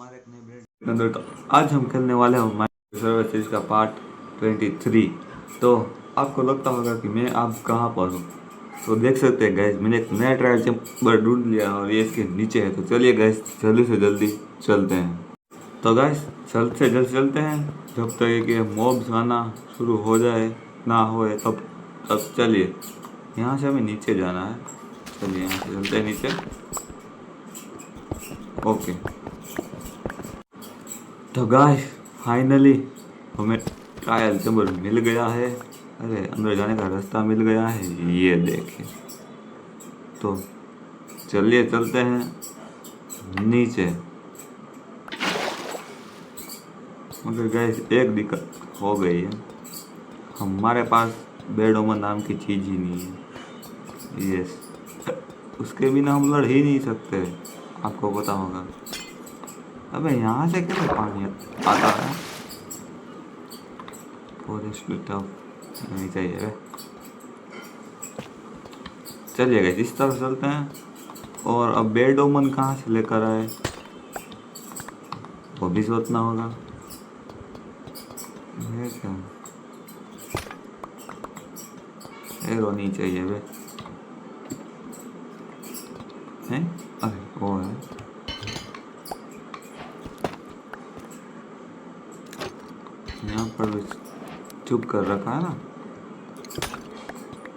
हमारे एक नए ब्रेड अंदर तो आज हम खेलने वाले हैं माइनक्राफ्ट सर्वर सीरीज का पार्ट 23। तो आपको लगता होगा कि मैं आप कहाँ पर हूँ, तो देख सकते हैं गैस मैंने एक नया ट्रायल चैम्बर ढूंढ लिया और ये इसके नीचे है। तो चलिए गैस जल्दी से जल्दी चलते हैं। तो गैस जल्द से जल्द चलते हैं जब तक कि मॉब्स आना शुरू हो जाए ना होए तब चलिए यहाँ से हमें नीचे जाना है। चलिए यहाँ से चलते हैं नीचे। ओके तो गाइस फाइनली हमें ट्रायल चैम्बर मिल गया है। अरे अंदर जाने का रास्ता मिल गया है, ये देखिए। तो चलिए चलते हैं नीचे। मगर गाइस एक दिक्कत हो गई है, हमारे पास बेड ओमन नाम की चीज़ ही नहीं है। यस, उसके बिना हम लड़ ही नहीं सकते, आपको पता होगा। अबे यहाँ से कैसे पानी आता है? नहीं चाहिए रे। चलिए गए इस तरफ चलते हैं। और अब बेड ओमन कहाँ से लेकर आए वो भी सोचना होगा। ये क्या एरो नहीं चाहिए वे हैं? अरे वो है। यहाँ पर चुप कर रखा है ना।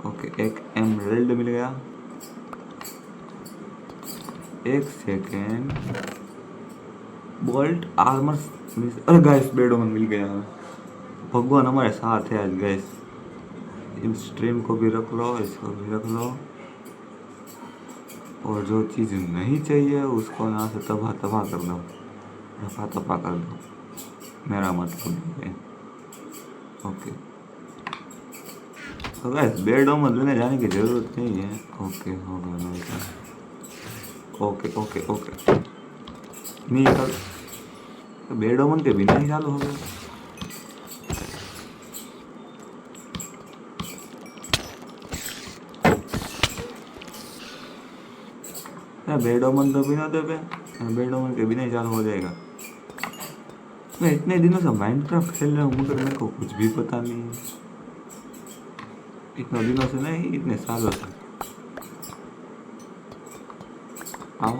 ओके एक एमराल्ड मिल गया। एक सेकेंड, बोल्ट आर्मर। अरे गैस बेड ओमन मिल गया। भगवान हमारे साथ है आज गैस। इन स्ट्रीम को भी रख लो, इसको भी रख लो, और जो चीज़ नहीं चाहिए उसको यहाँ से तबाह कर दो, रफा कर दो, मेरा मतलब है। ओके तो गैस बेड ओमन लेने जाने की ज़रूरत नहीं है। ओके हो गया मेरे साथ। ओके ओके ओके नहीं कर तो बेड ओमन के बिना ही चालू हो गया। बेड ओमन तो बिना दे पे बेड ओमन के बिना ही चालू हो जाएगा। मैं इतने दिनों से माइनक्राफ्ट खेल रहा हूँ मगर मेरे को कुछ भी पता नहीं है। इतने दिनों से नहीं, इतने सालों से। आओ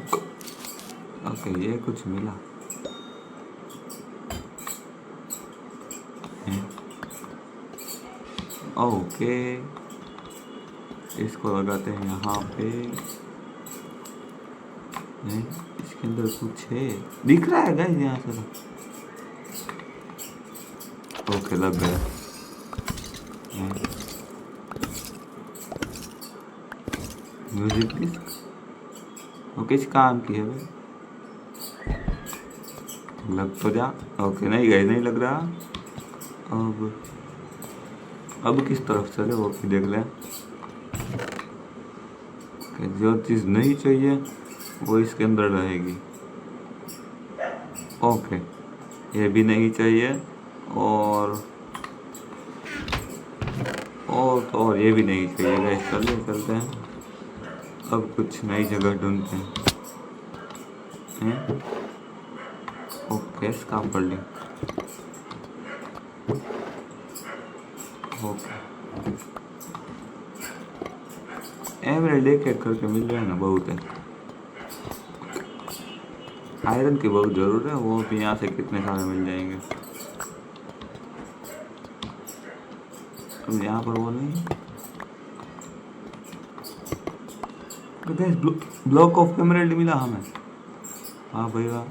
ओके ये कुछ मिला। ओके इसको लगाते हैं यहाँ पे। नहीं इसके अंदर कुछ है, दिख रहा है गाइस यहाँ से। ओके लग गया। म्यूजिक डिस्क ओके इस काम की है भाई, लग तो जा। ओके नहीं गए, नहीं लग रहा। अब किस तरफ चले वो भी देख लें। जो चीज़ नहीं चाहिए वो इसके अंदर रहेगी। ओके ये भी नहीं चाहिए, और तो ये भी नहीं चाहिए गाइस। चलते हैं अब कुछ नई जगह ढूंढते हैं। ओके स्काफ पढ़ ली। ओके एवरेज एक करके मिल रहा है ना, बहुत है। आयरन की बहुत ज़रूरत है, वो भी यहाँ से कितने सारे मिल जाएंगे। अब यहाँ पर वो नहीं। ब्लॉक ऑफ एमराल्ड मिला हमें। हाँ भाई वाह।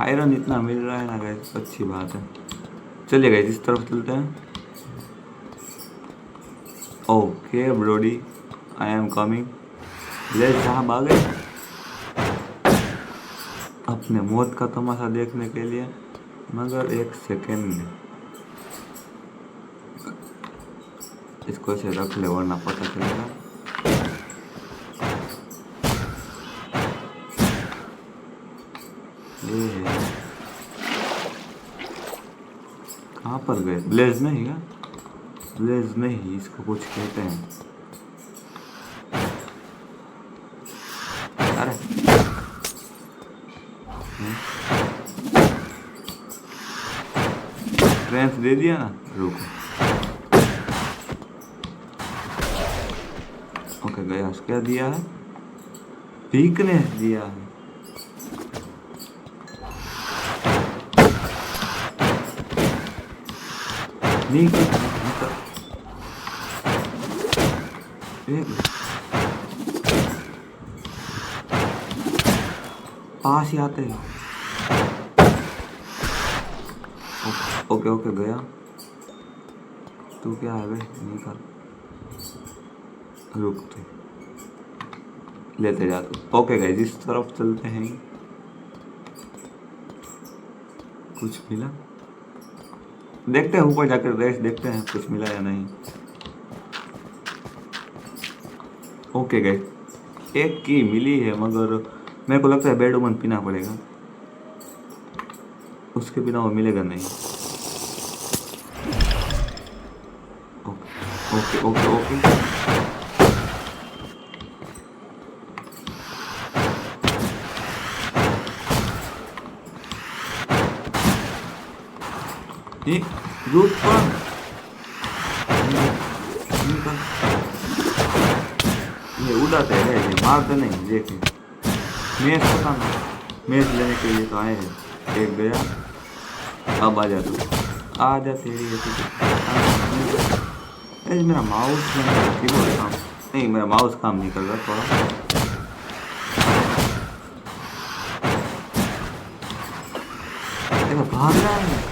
आयरन इतना मिल रहा है ना गाइस, अच्छी बात है। चलिए गाइस इस तरफ चलते हैं। Okay Brodie I am coming. ले साहब आ गए अपने मौत का तमाशा देखने के लिए। मगर एक सेकेंड इसको ऐसे रख ले वरना पता चलेगा। कहाँ पर गए? ब्लेज नहीं है, ब्लेज नहीं, इसको कुछ कहते हैं। अरे स्ट्रेंथ दे दिया ना, रुको। ओके गया, क्या दिया है? वीकनेस दिया है। नहीं पास ही आते हैं। ओके ओके गया। तू क्या है बे? निकल, रुक थे, लेते जा तू। ओके गाइस, इस तरफ चलते हैं। कुछ मिला? देखते हैं ऊपर जाकर, रेस देखते हैं कुछ मिला या नहीं। ओके गाइस, एक की मिली है, मगर मेरे को लगता है बेड वुमन पीना पड़ेगा, उसके बिना वो मिलेगा नहीं। ओके ओके ओके ये रूट पर ये उड़ाते हैं, ये मारते नहीं। देखे मैच पता ना, मैच लेने के लिए तो आए हैं। एक गया, अब आ जा तू, आ जा तेरी मेरा माउस कीबोर्ड काम नहीं, मेरा माउस काम नहीं कर रहा थोड़ा। देखो भाग रहा है।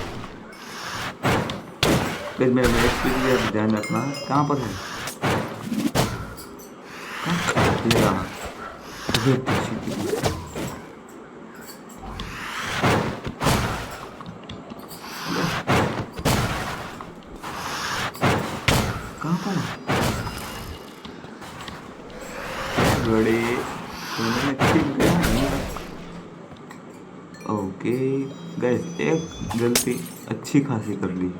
मेरा एक्सपीरियंस ध्यान रखना, कहाँ पर है? ये रहा। कहाँ पर बड़े? ओके गाइस, एक गलती अच्छी खासी कर ली।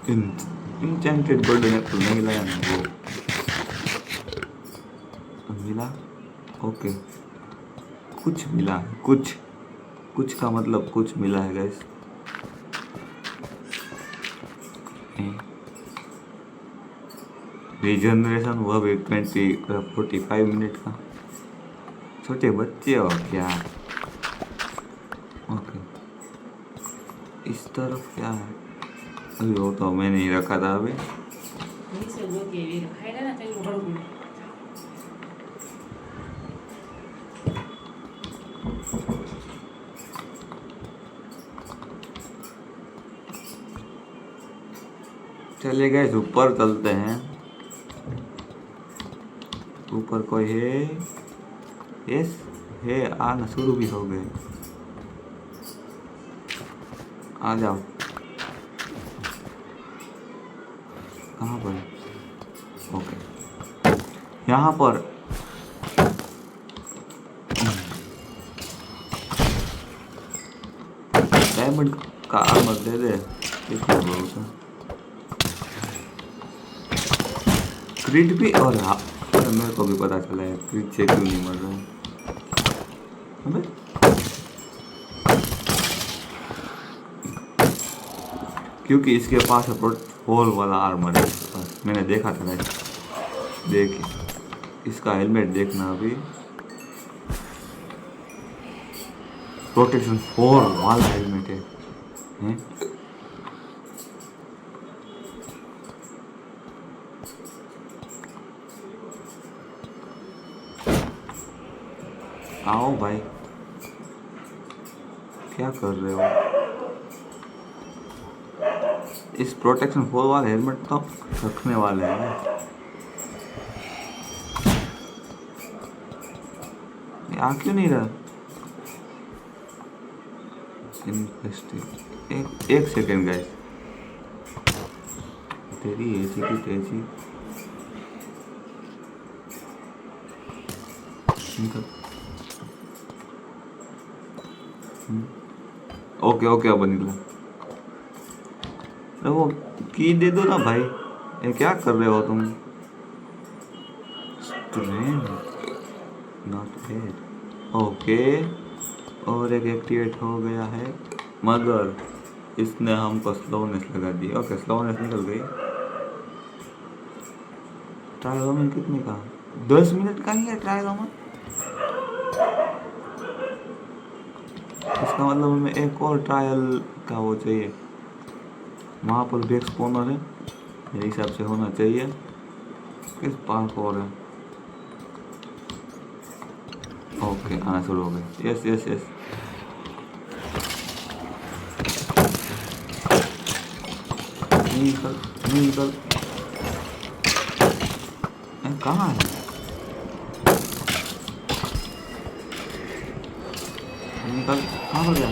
इंचेंटेड बर्ड ने तो नहीं लाया ना, वो मिला। ओके कुछ मिला है, कुछ कुछ का मतलब कुछ मिला है गाइस। रिजनरेशन हुआ भी 45 मिनट का। छोटे बच्चे हो क्या? ओके इस तरफ क्या है? अभी वो तो मैंने नहीं रखा था अभी। चलिए गए ऊपर चलते हैं। ऊपर कोई है? यस है, आना शुरू भी हो गए। आ जाओ। कहाँ पर? ओके यहाँ पर। डायमंड का आर्मर दे दे। क्रिट भी, और मेरे को भी पता चला है क्रिट से क्यों नहीं मर रहा है। क्योंकि इसके पास होल वाला आर्मर है इसके पास, मैंने देखा था ना। देख इसका हेलमेट देखना, अभी प्रोटेक्शन 4 वाला हेलमेट है, हैं? आओ भाई, क्या कर रहे हो? इस प्रोटेक्शन 4 वाले हेलमेट तो रखने वाले हैं। ये आ क्यों नहीं रहा? एक सेकेंड गाइस, तेरी ऐसी की तेजी। ओके ओके अब निकला। अरे वो की दे दो ना भाई, ये क्या कर रहे हो तुम? Not bad. ओके, और एक एक्टिवेट हो गया है, मगर इसने हमको स्लोनेस लगा दी। ओके, स्लोनेस निकल गई। ट्रायल वोमन कितने का? 10 मिनट का ही है ट्रायल वोमन। इसका मतलब हमें एक और ट्रायल का वो चाहिए, वहाँ पर भी एक्सपोनर है मेरे हिसाब से होना चाहिए। किस पार्क और है? ओके, आना शुरू हो गए। यस यस यस, निकल निकल। कहाँ है? निकल, कहाँ पर गया?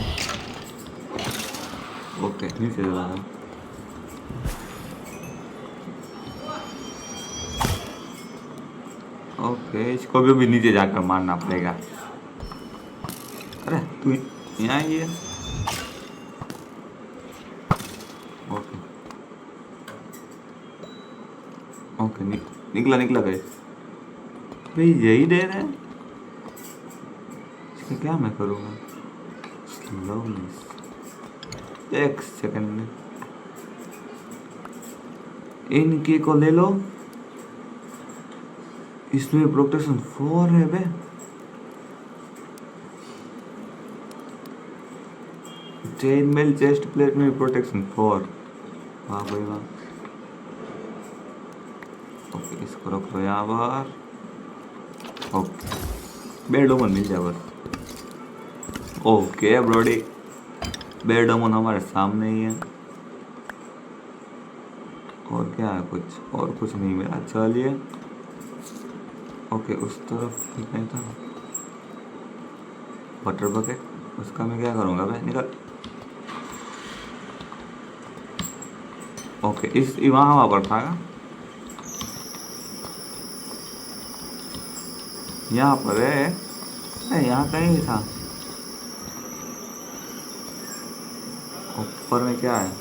ओके, नीचे चला है। ओके, इसको भी नीचे जाकर मारना पड़ेगा। अरे तू यहाँ ही है। ओके ओके, निकला निकला गए भाई, यही देर है। इसका क्या मैं करूँगा? स्लोनेस, एक सेकंड में इनकी को ले लो। इसमें प्रोटेक्शन 4 है बे। चेन मेल चेस्ट प्लेट में प्रोटेक्शन 4। वाह भाई वाह। ओके, इसको रख लो यहाँ पर। ओके, बेडोमन मिल जाए बस। ओके ब्रोडी, बेडोमन हमारे सामने ही है। और क्या है? कुछ नहीं मिला। चलिए, ओके, उस तरफ ठीक नहीं था। वाटर बकेट, उसका मैं क्या करूँगा भाई? निकल। ओके, इस वहाँ पर था। यहाँ पर है। नहीं, यहाँ कहीं था। ऊपर में क्या है?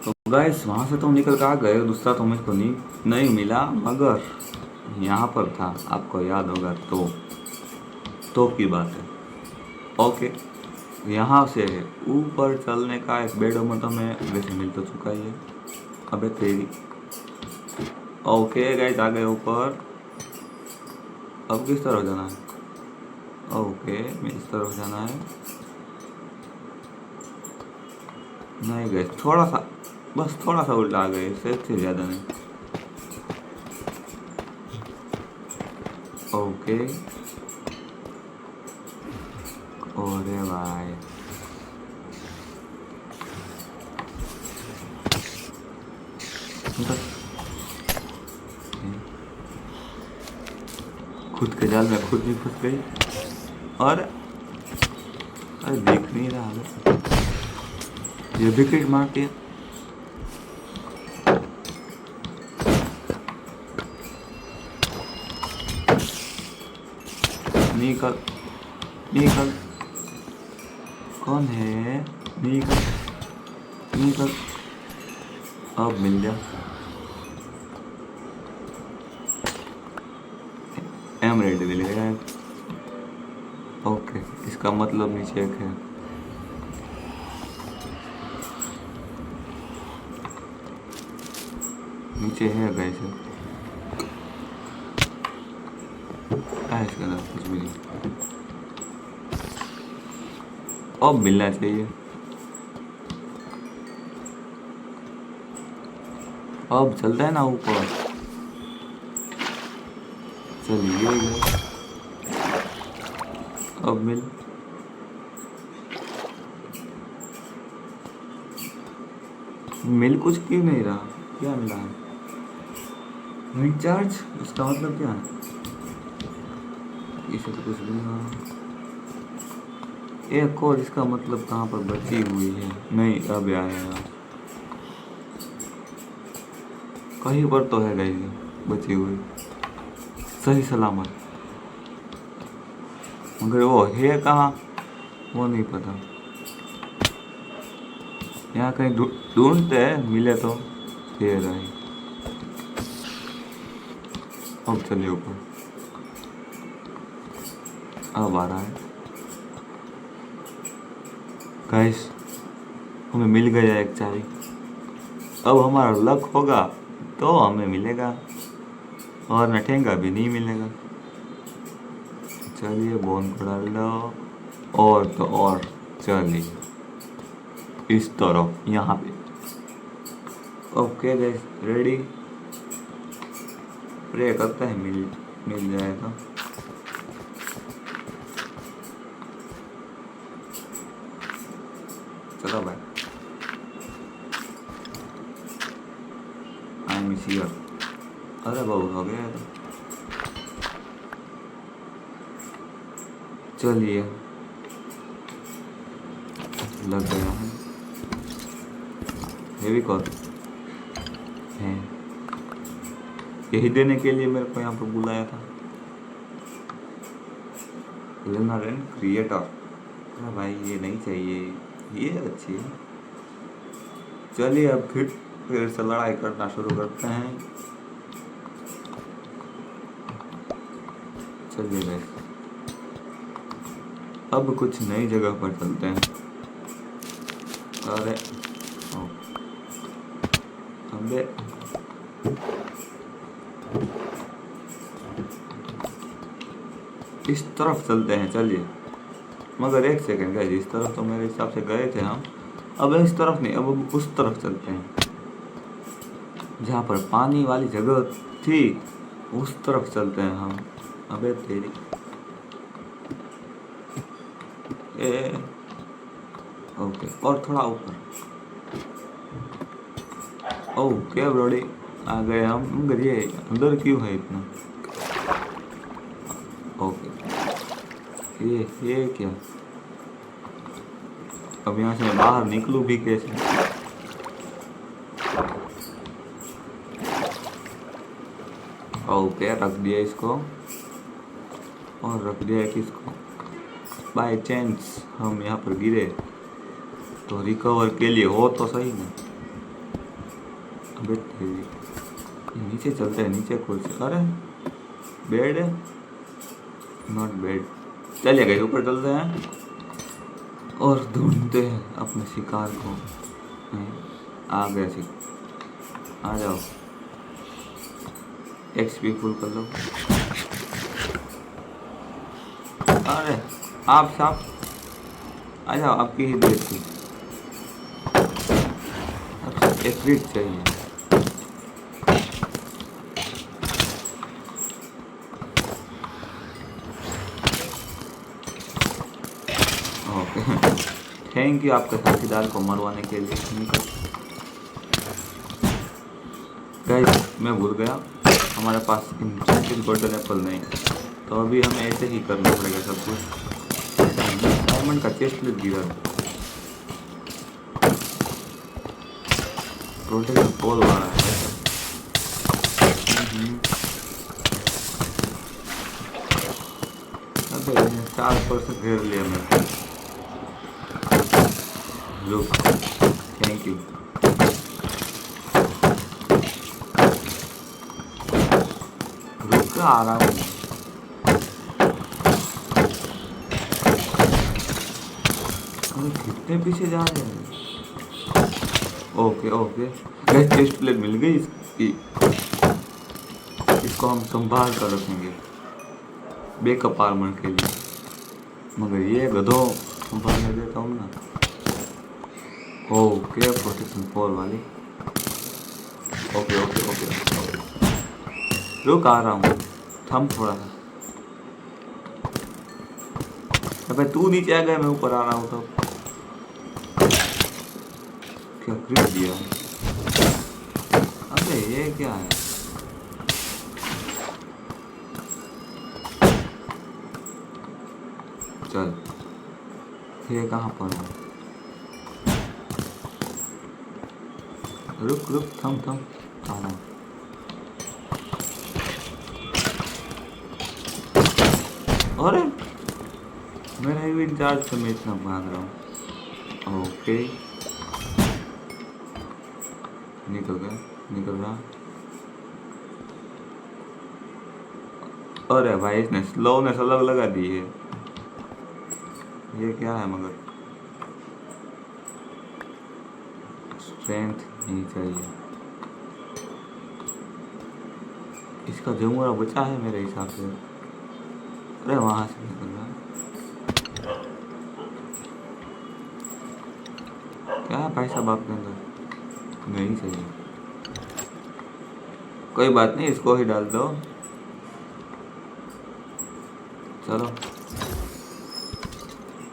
तो गाइस, वहाँ से तो निकल कर आ गए। दूसरा तो मुझको नहीं मिला, मगर यहाँ पर था। आपको याद होगा तो की बात है। ओके, यहाँ से ऊपर चलने का एक बेडोमन तो मैं वैसे मिल तो चुका ही है। अबे तेरी। ओके गाइस, आ गए ऊपर। अब किस तरफ जाना है? ओके, इस तरफ जाना है। नहीं गए, थोड़ा सा, बस थोड़ा सा उल्टा आ गए, इससे ज़्यादा नहीं। ओके, अरे भाई, खुद के जाल में खुद भी फंस गई। और अरे देख नहीं रहा है, ये विकेट मारती है। निकल निकल, कौन है? निकल निकल, अब मिल जा। एमरेड मिल गया है। ओके, इसका मतलब नीचे एक है। नीचे है गाइस, इसके अंदर कुछ भी नहीं। अब मिलना चाहिए। अब चलता है ना ऊपर। चलिए, अब मिल कुछ क्यों नहीं रहा? क्या मिला है? रिचार्ज, इसका मतलब क्या है? इसे तो कुछ भी नहीं। एक और, इसका मतलब कहाँ पर बची हुई है? नहीं, अब आया कहीं पर तो है गाइस, बची हुई सही सलामत, मगर वो है कहाँ वो नहीं पता। यहाँ कहीं ढूंढते हैं, मिले तो दे रही। अब चलिए ऊपर। अब आ रहा है गाइस, हमें मिल गया एक चाबी। अब हमारा लक होगा तो हमें मिलेगा, और न ठेंगा भी नहीं मिलेगा। चलिए बोन को डाल लो, और तो और चलिए इस तरफ यहाँ पे। ओके गाइस, रेडी, प्रे करते हैं मिल जाए तो। चलो भाई, आई एम श्योर। अरे बहुत हो गया तो चलिए, लग गया है फेविकॉल है, यही देने के लिए मेरे को यहाँ पर बुलाया था। लेनर क्रिएटर, अरे भाई ये नहीं चाहिए, ये अच्छी है। चलिए अब फिर से लड़ाई करना शुरू करते हैं। चलिए भाई, अब कुछ नई जगह पर चलते हैं। अरे अबे इस तरफ चलते हैं। चलिए, मगर एक सेकंड गाइस, इस तरफ तो मेरे हिसाब से गए थे हम। अब इस तरफ नहीं, अब उस तरफ चलते हैं जहाँ पर पानी वाली जगह थी, उस तरफ चलते हैं हम। अबे तेरी ओके, और थोड़ा ऊपर। ओके ब्रोडी, आ गए हम, मगर ये अंदर क्यों है इतना? ओके, ये क्या? अब यहाँ से मैं बाहर निकलूँ भी कैसे? ओके, रख दिया इसको, और रख दिया किसको? बाय चांस हम यहाँ पर गिरे तो रिकवर के लिए हो तो सही ना। अबे नीचे चलते हैं, नीचे कुछ, अरे बेड है, नॉट बेड। चलिए गए, ऊपर चलते हैं और ढूंढते हैं अपने शिकार को। आ गया शिकार, आ जाओ, एक्सपी फुल कर लो। अरे आप साहब आ जाओ, आपकी ही देर थी। अब एक रीड चाहिए। ओके, थैंक यू आपके साथीदार को मरवाने के लिए। गाइस, मैं भूल गया हमारे पास इंचेंटेड गोल्डन एप्पल नहीं, तो अभी हमें ऐसे ही करना पड़ेगा सब कुछ। डायमंड का चेस्ट प्लेट गिरा, प्रोटेक्शन पोल वाला है। अबे 4% घेर लिया मैंने। Look, thank you. रुक आ रहा हूँ। कितने पीछे जा रहे हैं? ओके ओके, चेस्ट प्लेट मिल गई इसकी, इसको हम संभाल कर रखेंगे बैकअप आर्मर के लिए। मगर ये गधों संभालने देता हूँ ना। ओके, प्रोटेक्शन फॉल वाली। ओके ओके ओके, रुक आ रहा हूँ, थम थोड़ा सा। अबे तू नीचे आ गया, मैं ऊपर आ रहा हूँ। तो क्या क्रिप दिया? अबे ये क्या है? चल, ये कहाँ पर है? रुक रुक, थम थम, आ रहा हूँ। अरे मेरा ही इंचार्ज से मैं इतना भाग रहा हूँ। ओके, निकल गया, निकल रहा। अरे भाई, इसने स्लोनेस अलग लगा दी है। ये क्या है मगर स्ट्रेंथ नहीं चाहिए। इसका जमुरा बचा है मेरे हिसाब से। अरे वहां से निकल रहा है क्या है भाई साहब आपके अंदर? नहीं चाहिए, कोई बात नहीं, इसको ही डाल दो। चलो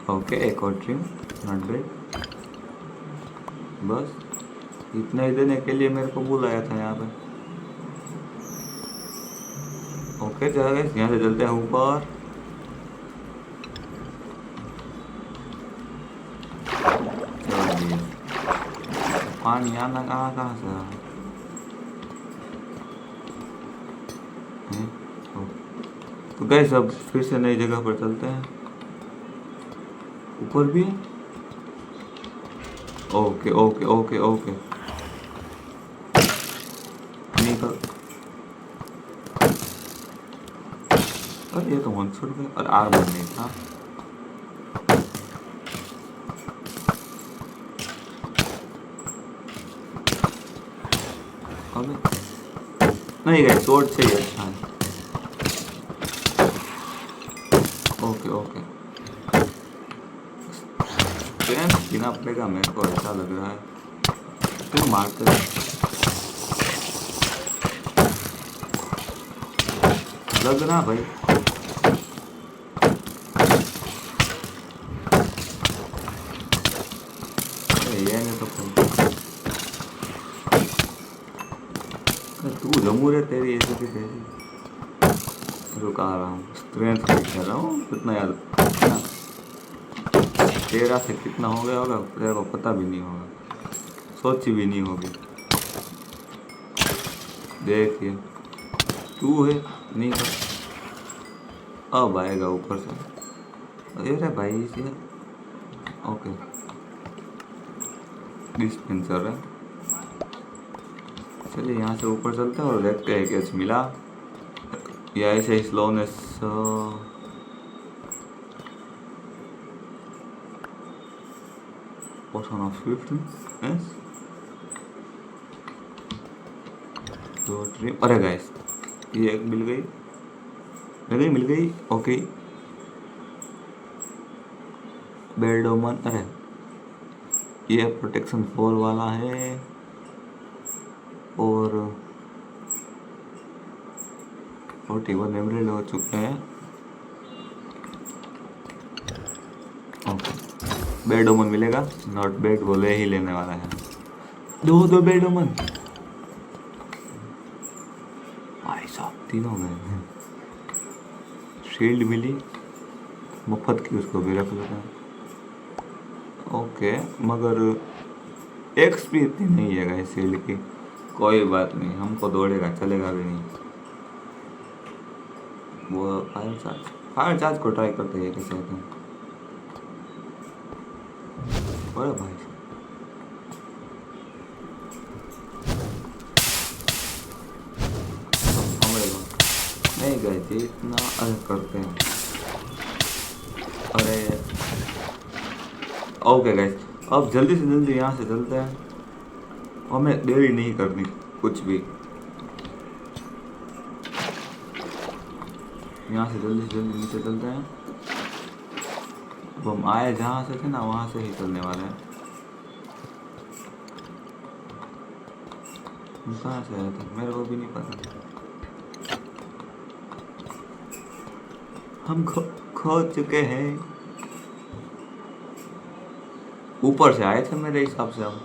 ओके, एक और ड्रीम, नॉट बैड। बस इतना ही देने के लिए मेरे को बुलाया था यहाँ पे। ओके चलो गाइस, यहाँ से चलते हैं ऊपर। चलिए, पानी आना कहाँ से आ? तो गाइस अब फिर से नई जगह पर चलते हैं। ऊपर भी ओके ओके ओके ओके, निकल। अरे ये तो 1 शॉट और आर्मर नहीं था। अबे नहीं गए, शॉट चाहिए। अच्छा है, ओके ओके। बिना पड़ेगा मेरे को ऐसा लग रहा है। तुम मारते लग रहा भाई। ये नहीं तो तू जमूर है तेरी ऐसे की तेरी। रुक आ रहा हूँ, स्ट्रेंथ कर रहा हूँ कितना याद। तेरा से कितना हो गया होगा तेरे को पता भी नहीं होगा, सोची भी नहीं होगी। देखिए तू है नहीं कर, अब आएगा ऊपर से। अरे भाई से ओके, डिस्पेंसर है। चलिए यहाँ से ऊपर चलते हैं और देखते हैं कैसे मिला या ऐसे ही स्लोनेस। पोशन ऑफ स्विफ्ट, अरे गाइस ये एक मिल गई ओके। बेल्डोमन, अरे ये प्रोटेक्शन 4 वाला है और 41 एमरेल्ड हो चुके हैं। ओके बेल्डोमन मिलेगा, नॉट बैड, बोले ही लेने वाला है। दो बेल्डोमन भाई साहब, तीनों में शील्ड मिली मुफ्त की, उसको भी रख लेते हैं। ओके मगर एक्सपी इतनी नहीं है गाइस शील्ड की। कोई बात नहीं, हमको दौड़ेगा चलेगा भी नहीं। वो फायर चार्ज को ट्राई करते हैं कैसे होते हैं। अरे भाई नहीं गए थे इतना, अरे करते हैं। अरे ओके गाइस, अब जल्दी से जल्दी यहाँ से चलते हैं, हमें देरी नहीं करनी कुछ भी। यहाँ से जल्दी नीचे चलते हैं। अब हम आए जहाँ से थे ना वहाँ से ही चलने वाले हैं। कहाँ से आए थे मेरे को भी नहीं पता, हम खो चुके हैं। ऊपर से आए थे मेरे हिसाब से हम।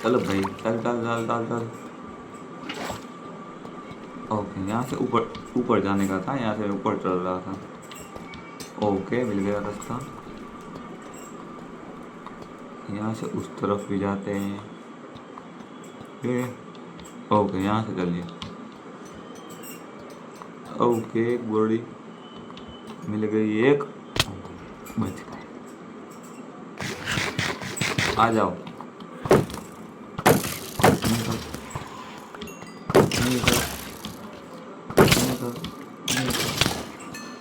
चलो भाई चल चल चल चल चल। ओके यहाँ से ऊपर जाने का था, यहाँ से ऊपर चल रहा था। ओके मिल गया रास्ता, यहाँ से उस तरफ भी जाते हैं। ये ओके यहाँ से चलिए। ओके एक बॉडी मिल गई, एक बच गए। आ जाओ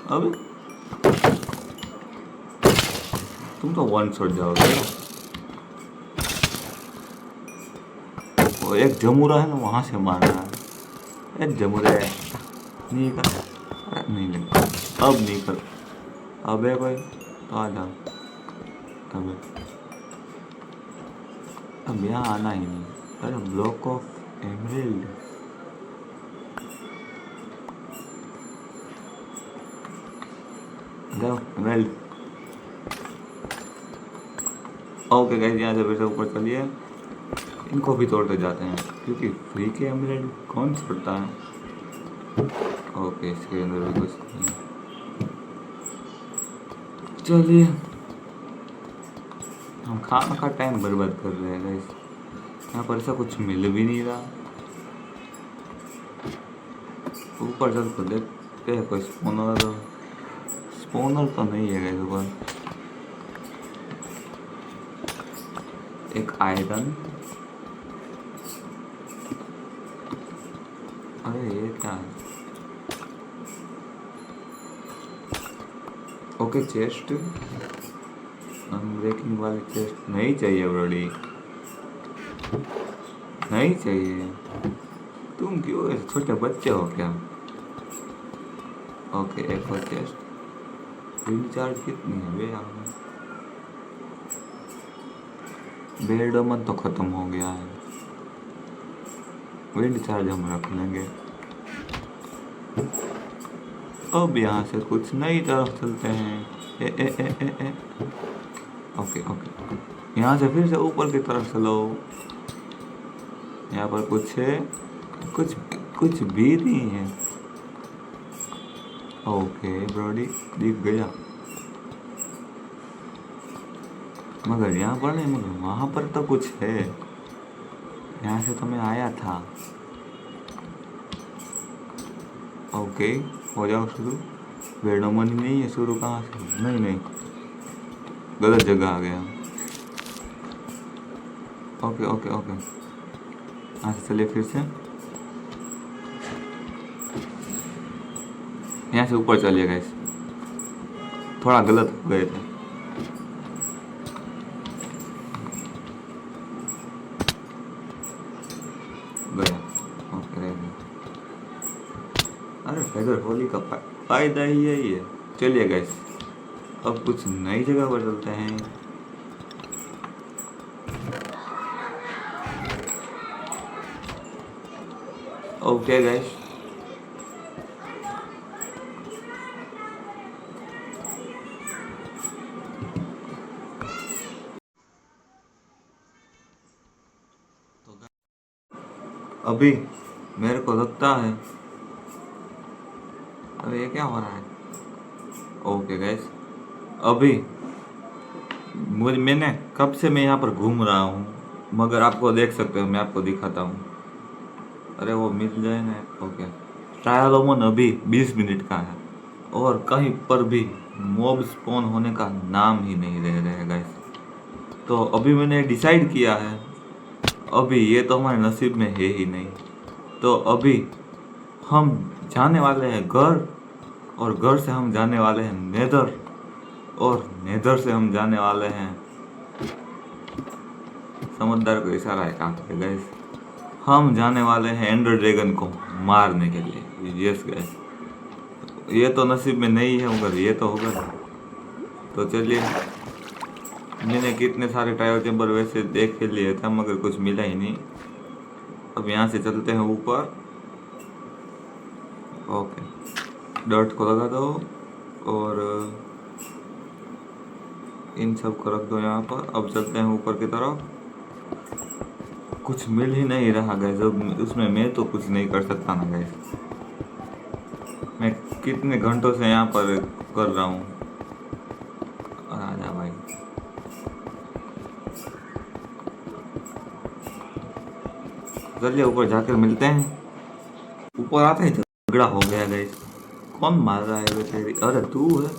अब तुम तो वन शॉट जाओगे। वो एक जमुरा है ना, वहां से मार रहा है। एक जमुरा है, नहीं कर। अरे नहीं लगा, अब नहीं कर। अबे भाई तो आ जा। अब यहाँ आना ही नहीं। अरे ब्लॉक ऑफ एमराल्ड, जाओ एमराल्ड। ओके गाइस, यहाँ से फिर से ऊपर चलिए। इनको भी तोड़ते जाते हैं क्योंकि फ्री के एमराल्ड कौन छोड़ता है। ओके, इसके अंदर भी कुछ नहीं है। चलिए, हम खाना का टाइम बर्बाद कर रहे हैं गाइस। यहाँ पर ऐसा कुछ मिल भी नहीं रहा। ऊपर चल कर देखते हैं कोई स्पॉनर। तो स्पॉनर तो नहीं है गाइस ऊपर। एक आयरन, अरे ये क्या है। ओके, चेस्ट, अनब्रेकिंग वाली चेस्ट नहीं चाहिए ब्रोडी, नहीं चाहिए। तुम क्यों ऐसे छोटे बच्चे हो क्या। ओके, एक और चेस्ट। रिचार्ज कितनी है बे यार। बेल्डोमन तो खत्म हो गया है। विंड चार्ज हम रख लेंगे। अब यहाँ से कुछ नई तरफ चलते हैं। ए ए ए ए ए ओके ओके, यहाँ से फिर से ऊपर की तरफ चलो। यहाँ पर कुछ है, कुछ कुछ भी नहीं है। ओके ब्रॉडी, दिख गया। मगर यहाँ पर नहीं, मगर वहाँ पर तो कुछ है। यहाँ से तो मैं आया था। ओके, हो जाओ शुरू। बेडोमन ही नहीं है, शुरू कहाँ से। नहीं नहीं, गलत जगह आ गया। ओके ओके ओके, यहाँ से चलिए फिर से। यहाँ से ऊपर चलिए गाइस, थोड़ा गलत हो गए थे। गया, ओके रह गया। अरे फेदर होली का फायदा ही यही है। चलिए गाइस, अब कुछ नई जगह पर चलते हैं। ओके गाइस, अभी मेरे को लगता है, अरे ये क्या हो रहा है। ओके गाइस, अभी मैंने कब से मैं यहाँ पर घूम रहा हूँ, मगर आपको देख सकते हो, मैं आपको दिखाता हूँ। अरे वो मिल जाए ना। ओके, ट्रायलोमन अभी 20 मिनट का है और कहीं पर भी मॉब स्पॉन होने का नाम ही नहीं ले रहे हैं गाइस। तो अभी मैंने डिसाइड किया है, अभी ये तो हमारे नसीब में है ही नहीं। तो अभी हम जाने वाले हैं घर, और घर से हम जाने वाले हैं नेदर, और नेदर से हम जाने वाले हैं, समझदार को इशारा है कहाँ पे गाइस, हम जाने वाले हैं एंडर ड्रैगन को मारने के लिए। यस गाइस, ये तो नसीब में नहीं है मगर ये तो होगा। तो चलिए, मैंने कितने सारे टायर चैम्बर वैसे देख के लिए था मगर कुछ मिला ही नहीं। अब यहाँ से चलते हैं ऊपर। ओके, डर्ट को लगा दो और इन सब को रख दो यहाँ पर। अब चलते हैं ऊपर की तरफ। कुछ मिल ही नहीं रहा गैस, अब उसमें मैं तो कुछ नहीं कर सकता ना गैस। मैं कितने घंटों से यहाँ पर कर रहा हूँ। आजा भाई, चलिए ऊपर जाकर मिलते हैं। ऊपर आते ही झगड़ा हो गया गैस। कौन मार रहा है बेचारी। अरे तू है,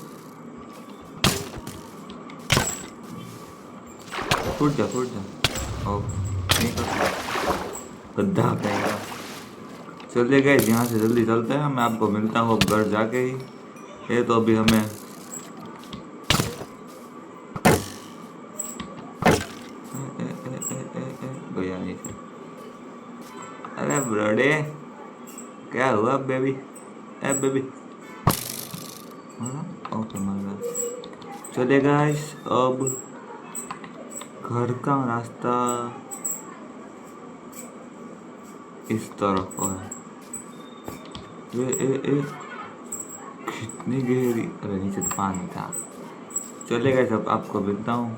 टूट जा टूट जा। नहीं कर गड्ढा कहेगा। चलिए गए, यहाँ से जल्दी चलते हैं। मैं आपको मिलता हूँ अब घर जाके ही। ये तो अभी हमें बड़े क्या हुआ बेबी? ए बेबी, ओके मर गया। चलिए गाइस, अब घर का रास्ता इस तरफ है। ए कितनी गहरी, अरे नीचे तो पानी था। चलिए गाइस, अब आपको मिलता हूँ।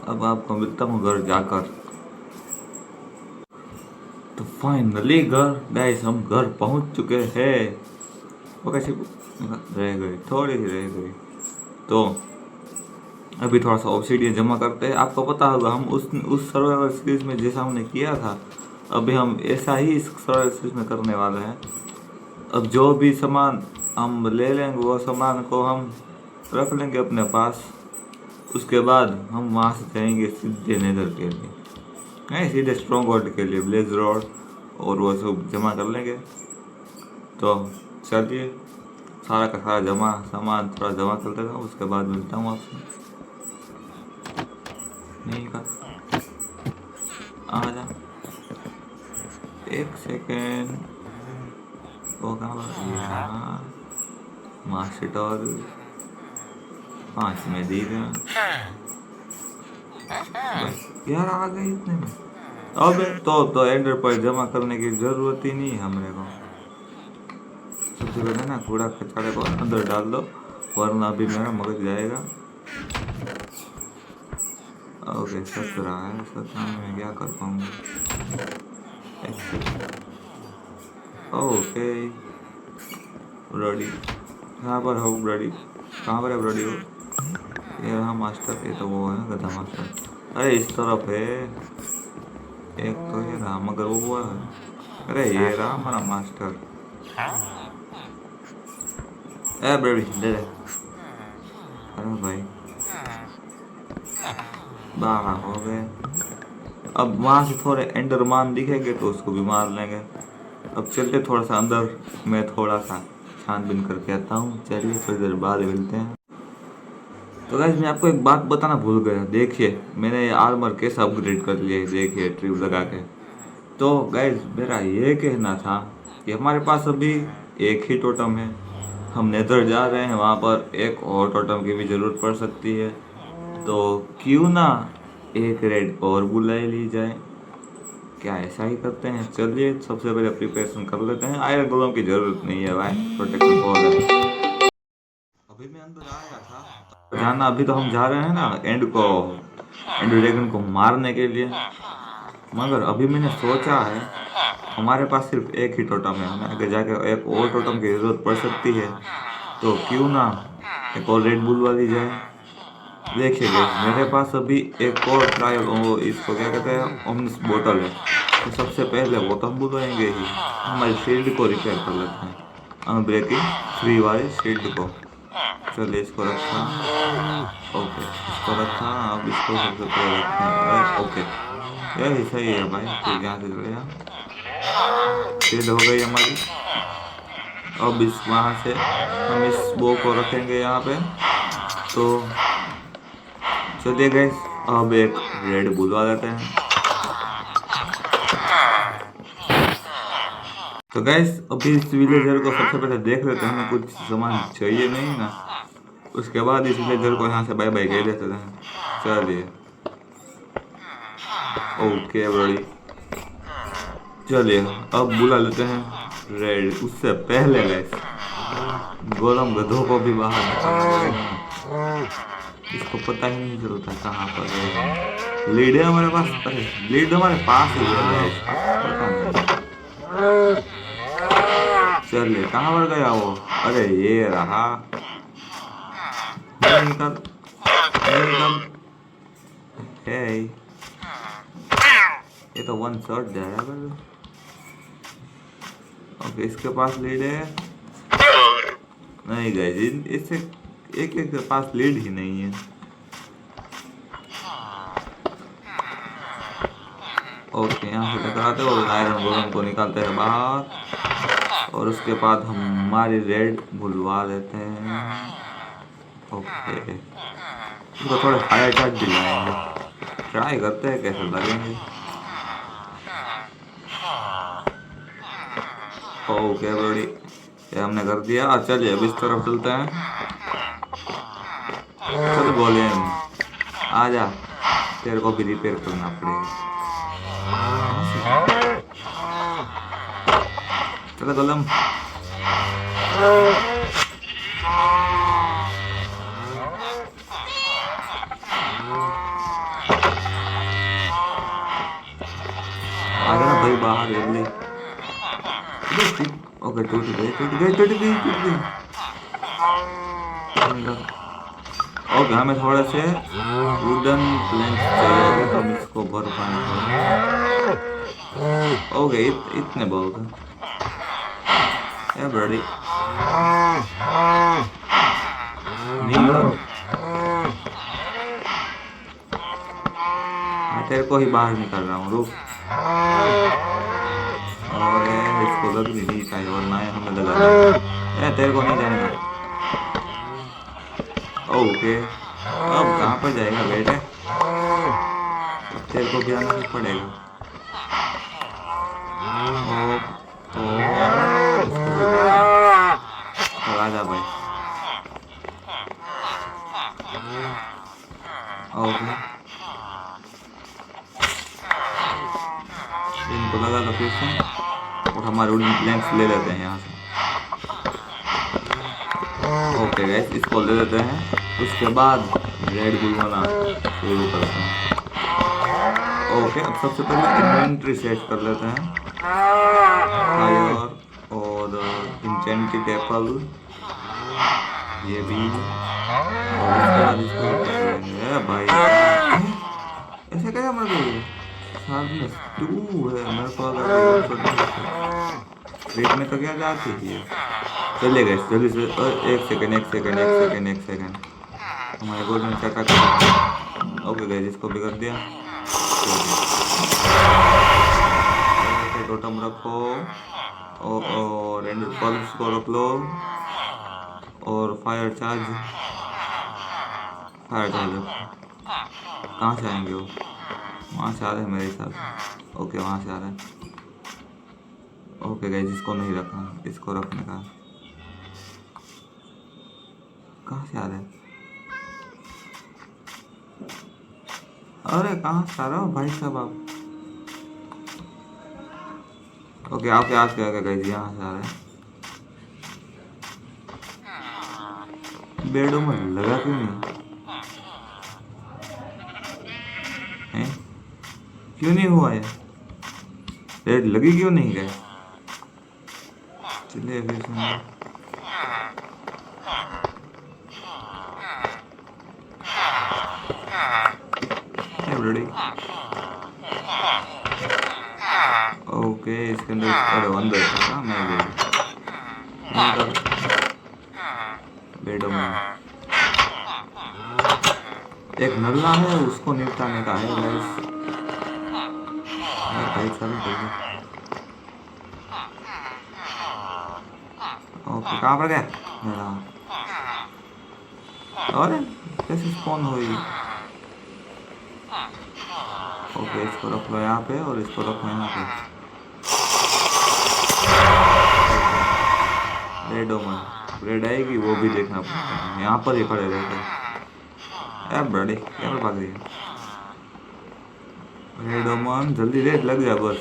अब आपको मिलता हूँ घर जाकर। तो फाइनली घर गाइस, हम घर पहुँच चुके हैं। वो कैसे रह गई, थोड़ी ही रह गई। तो अभी थोड़ा सा ऑब्सीडियन जमा करते हैं। आपको पता होगा हम उस सर्वाइवल सीरीज में जैसा हमने किया था, अभी हम ऐसा ही इस सर्वाइवल सीरीज में करने वाले हैं। अब जो भी सामान हम ले लेंगे वो सामान को हम रख लेंगे अपने पास। उसके बाद हम वहाँ से जाएंगे सीधे नेदर के लिए, नहीं सीधे स्ट्रॉन्ग होल्ड के लिए, ब्लेज रॉड और वो सब जमा कर लेंगे। तो चलिए सारा का सारा सामान थोड़ा जमा कर देता हूँ, उसके बाद मिलता हूँ आपसे। नहीं का आ जा, एक सेकेंड। वो कहाँ मास्टर 5 में दी यार, आ गए इतने में। अब तो एंडर पर जमा करने की जरूरत ही नहीं है हमरे को। सबसे पहले ना कूड़ा कचड़े को अंदर डाल दो, वरना अभी मेरा मगज जाएगा। ओके 17 है, 17 में मैं क्या कर पाऊंगा? ओके रेडी, कहाँ पर हो रेडी? कहाँ पर है रेडी हो? ये रहा मास्टर, ये तो वो है गधा मास्टर। अरे इस तरफ है एक, तो ये रहा मगर वो हुआ है। अरे ये रहा हमारा मास्टर। ए बेबी दे दे। अरे भाई बाहर हो गए। अब वहाँ से थोड़े एंडरमान दिखेंगे तो उसको भी मार लेंगे। अब चलते थोड़ा सा अंदर, मैं थोड़ा सा छानबीन करके आता हूँ। चलिए थोड़ी देर बाद मिलते हैं। तो गाइस मैं आपको एक बात बताना भूल गया। देखिए मैंने आर्मर कैसा अपग्रेड कर लिया है, देखिए ट्रिप लगा के। तो गाइस मेरा ये कहना था कि हमारे पास अभी एक ही टोटम है, हम नेदर जा रहे हैं, वहाँ पर एक और टोटम की भी ज़रूरत पड़ सकती है। तो क्यों ना एक रेड और बुला ली जाए, क्या ऐसा ही करते हैं? चलिए सबसे पहले प्रिपरेशन कर लेते हैं। आयरन गोलम की जरूरत नहीं है भाई, प्रोटेक्शन बहुत है। अभी मैं अंदर आया था जाना, अभी तो हम जा रहे हैं ना एंड ड्रैगन को मारने के लिए। मगर अभी मैंने सोचा है हमारे पास सिर्फ एक ही टोटम है, हमें आगे जाके एक और टोटम की जरूरत पड़ सकती है। तो क्यों ना एक और रेड बुल वाली जाए। देखिए मेरे पास अभी एक और ट्रायल, इसको क्या कहते हैं, ओम्निस बोतल है। तो सबसे पहले वो तो हम बुलवाएंगे ही, हमारी शील्ड को रिपेयर कर लेते हैं, अनब्रेकिंग 3 वाली शील्ड को। चलिए इसको रखा, ओके इसको रखा। अब इसको सबसे पहले रखते हैं, ओके यही सही है भाई। ठीक यहाँ से चलेगा, शील्ड हो गई हमारी। अब इस वहाँ से हम इस बो को रखेंगे यहाँ पे। तो चलिए गाइस अब एक रेड बुलवा देते हैं। तो गाइस अभी इस विलेजर को सबसे पहले देख लेते हैं, हमें कुछ सामान चाहिए नहीं ना, उसके बाद इस विलेजर को यहाँ से बाय बाय कह देते हैं। चलिए ओके बड़ी, चलिए अब बुला लेते हैं रेड। उससे पहले गाइस गोलम गधों को भी बाहर निकालना, इसको पता ही नहीं चलता कहाँ पर है। लीड है हमारे पास, अरे लीड हमारे पास ही है। चलिए कहाँ पर गया वो? अरे ये रहा, निकल निकल। हे ये तो 1 शॉट जाएगा। ओके इसके पास लीड है नहीं गाइस, इससे एक के पास लीड ही नहीं है। ओके यहाँ से टकराते और आयरन गोलम को निकालते हैं बाहर, और उसके बाद हम हमारी रेड बुलवा देते हैं। ओके इसको थोड़े हाई अटैक दिलाएंगे। ट्राई करते हैं कैसे लगेंगे। ओके बड़ी, ये हमने कर दिया। चलिए अब इस तरफ चलते हैं। चल गोलेम आ जा, तेरे को भी रिपेयर करना पड़ेगा। चलो गोलम। आ जाना भाई बाहर जल्दी। ओके टूट गई टूट गई टूट गई टूट गई। ओके हमें थोड़े से वुडन प्लैंक्स चाहिए तो हम इसको भर पाएंगे। ओके इतने बहुत है बड़ी। तेरे को ही बाहर निकल रहा हूँ, रुक। और इसको लग भी नहीं चाहिए वरना हमें लगा। तेरे को नहीं जाने का। ओके अब कहाँ पर जाएगा बेटे, तेरे को भी आना ही पड़ेगा। तो आजा भाई। ओके इनको लगा लो फिर से और हमारे वुडन प्लैंक्स ले लेते हैं यहाँ से। ओके गैस इसको ले लेते हैं, उसके बाद रेड ग्लू बनाना शुरू करते हैं। ओके अब सबसे पहले इन्वेंट्री सेट कर लेते हैं। फायर और इंचेंटेड एप्पल ये भी, और उसके बाद इसको करेंगे भाई। ऐसे क्या मर गई, सामने टू है मेरे को रेट में तो क्या जाती है। चलिए गए जल्दी से, एक सेकंड हमारे गोल्डन चक्का कर। ओके गए इसको भी कर दिया। टोटम रखो और एंड पल्स को रख लो और फायर चार्ज कहाँ से आएंगे वो, वहाँ से आ रहे हैं मेरे हिसाब से। ओके वहाँ से आ रहे हैं। ओके गाइस इसको नहीं रखना, इसको रखने का। कहाँ से आ रहे हैं, अरे कहाँ से आ रहे हो भाई साहब आप। ओके आपके आस गया गाइस, यहाँ से आ रहे हैं। बेडों में लगा क्यों नहीं है, क्यों नहीं हुआ है, रेड लगी क्यों नहीं गए। चलिए फिर रेडी। ओके इसके अंदर अंदर था मैं बेडों में एक नल्ला है उसको निपटाने का है गाइस। ओके कहाँ पर गया मेरा, और कैसे स्पॉन हुई। ओके इसको रख लो यहाँ पे और इसको रखो यहाँ पे। रेड आएगी वो भी देखना पड़ता है, यहाँ पर ही खड़े रहते यार बड़े क्या पर भाग रही है। रेडोमन जल्दी रेड लग जा बस,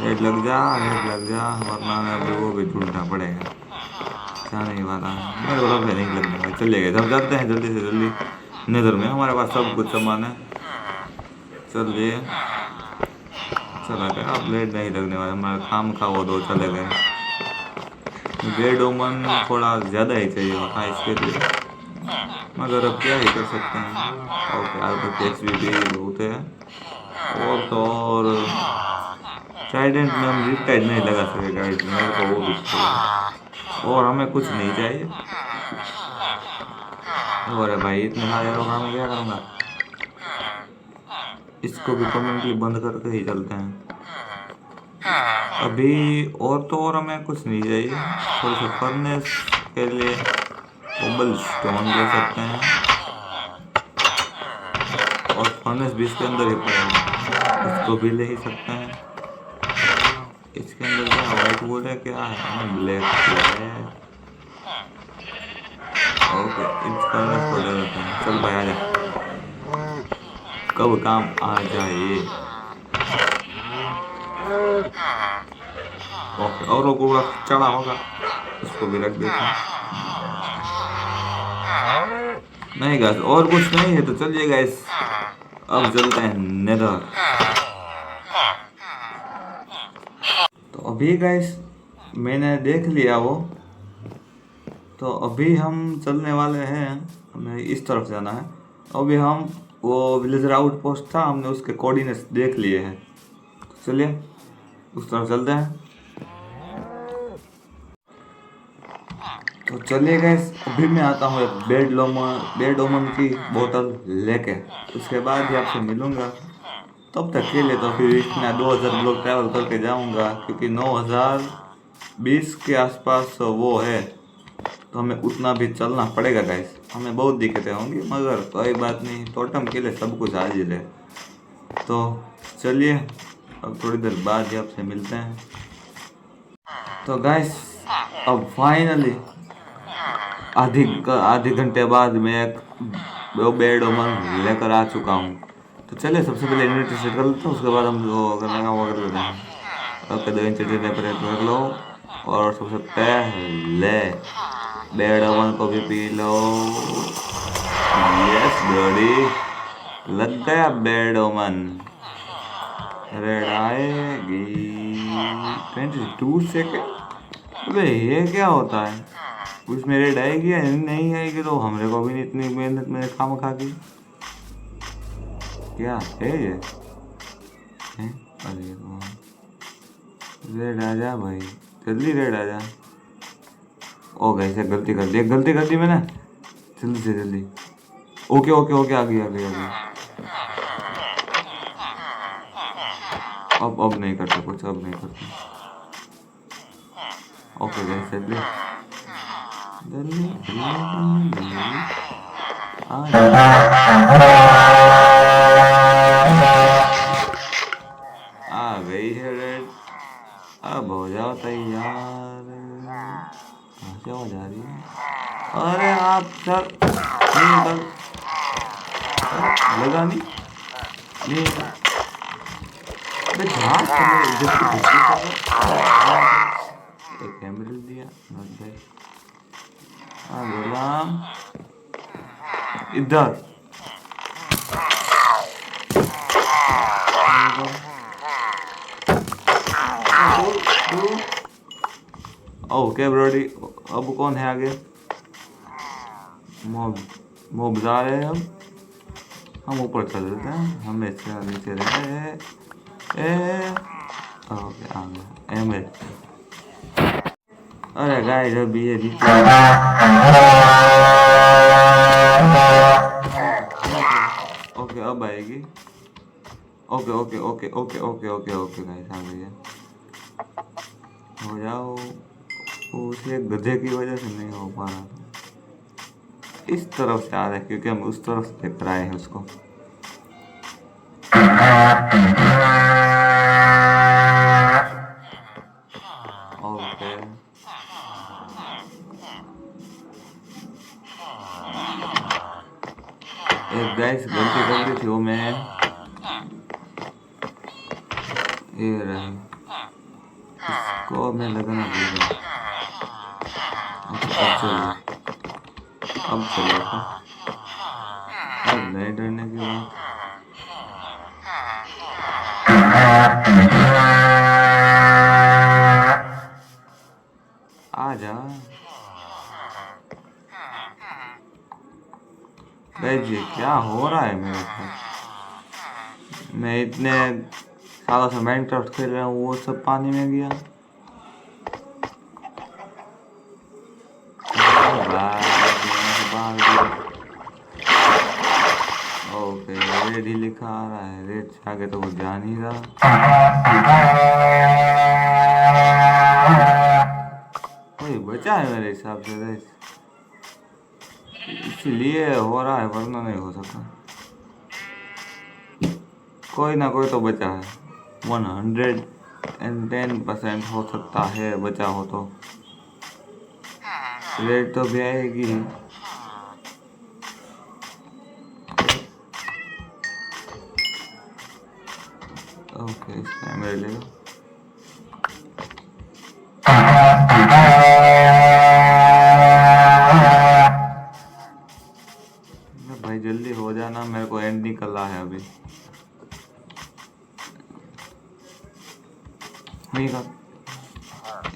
रेड लग जा वरना अभी वो भी ढूंढना पड़ेगा। क्या नहीं वाला मेरे को नहीं लगने वाला। चलिए जब जाते हैं जल्दी से जल्दी नज़र में, हमारे पास सब कुछ सामान है। चलिए चला गया, अब लेट नहीं लगने वाला, हमारा काम खा वो दो चले गए। रेडोमन थोड़ा ज़्यादा ही चाहिए होता है इसके लिए, मगर अब क्या ही कर सकते हैं। ओके आज टैक्स भी बहुत है, और तो और ट्राइडेंट में हम रिपटाइड नहीं लगा सके गाइड, मेरे को वो भी चाहिए और हमें कुछ नहीं चाहिए। अरे भाई इतने सारे लोग मैं क्या करूँगा, इसको भी परमानेंटली बंद करके ही चलते हैं अभी। और तो और हमें कुछ नहीं चाहिए, थोड़ी सी फर्नेस के लिए कोबल स्टोन ले सकते हैं और फर्नेस भी इसके अंदर ही पड़ा है, उसको भी ले ही सकते हैं। इसके अंदर क्या व्हाइट वुड है, क्या है, ब्लैक है। ओके, इस फर्नेस को ले लेते हैं। चल भाई आजा, कब काम आ जाए। ओके, और वो पूरा चढ़ा होगा, उसको भी रख देते हैं। नहीं गाइस, और कुछ नहीं है तो चलिए गाइस अब चलते हैं नेदर। तो अभी गाइस मैंने देख लिया वो, तो अभी हम चलने वाले हैं, हमें इस तरफ जाना है। अभी हम वो विलेजर आउटपोस्ट था, हमने उसके कोऑर्डिनेट्स देख लिए हैं, तो चलिए उस तरफ चलते हैं। तो चलिए गाइस, अभी मैं आता हूँ एक बेड ओमन की बोतल लेके, उसके बाद ही आपसे मिलूंगा। तब तक के लिए तो फिर इतना 2000 ब्लॉक ट्रैवल करके जाऊंगा, क्योंकि 9020 के आसपास वो है, तो हमें उतना भी चलना पड़ेगा गाइस। हमें बहुत दिक्कतें होंगी, मगर कोई बात नहीं, टोटम के लिए सब कुछ हाजिर है। तो चलिए अब थोड़ी देर बाद ही आपसे मिलते हैं। तो गाइस अब फाइनली आधे घंटे बाद मैं एक बेड ओमन लेकर आ चुका हूँ। तो चलिए सबसे पहले इन्वेंटरी सेट कर लेते हैं, उसके बाद हम जो करने का वो कर लेते हैं। ओके, 2 इंच टेम्परेचर रख लो, और सबसे पहले बेड ओवन को भी पी लो। यस ब्रोडी, लग गया बेड ओवन। रेड आएगी 22 सेकेंड। अबे ये क्या होता है, उसमें रेड आएगी या नहीं आएगी, तो हमरे को भी नहीं इतनी मेहनत में खाम खा की। क्या है ये है? अरे रेड आ जा भाई, जल्दी रेड आ जा। ओ गई से गलती कर दी मैंने, जल्दी से जल्दी। ओके ओके ओके, आ गई आ गई आ गई। अब नहीं करते कुछ, अब नहीं करते। ओके गई से जल्दी जल्दी जल्दी आ गई है रेड। अब हो जाओ तैयार। कहाँ से आवाज आ रही है? अरे आप सर नहीं लगा नहीं नहीं कैमरे दिया गुलाम इधर। ओके ब्रोडी, अब कौन है आगे? मोब जा रहे हैं हम ऊपर चल देते हैं, हम इससे नीचे रहे। ओके आ गया एमएल। अरे गाइस अब ये ओके अब आएगी। Okay okay okay okay okay okay okay guys आ गई है, हो जाओ। उसे गधे की वजह से नहीं हो पा रहा था। इस तरफ से आ रहा है क्योंकि हम उस तरफ से लेकर आए हैं उसको। ओके एक गाइस गलती कर दी थी वो, मैं ये रहा, इसको मैं लगाना भूल गया। अब चलेगा, अब नहीं डरने की बात। आ जा जी, क्या हो रहा है मेरे साथ? मैं इतने सालों से माइनक्राफ्ट खेल रहा हूँ, वो सब पानी में गया। ओके रेड ही लिखा आ रहा है, रेड से आगे तो वो जा नहीं रहा। कोई बचा है मेरे हिसाब से। इसलिए हो रहा है, वरना नहीं हो सकता। कोई ना कोई तो बचा है। 110% हो सकता है बचा हो तो। रेड तो भी आएगी। ओके, इसमें मेरे ले लो। भाई जल्दी हो जाना, मेरे को एंड निकलना है अभी।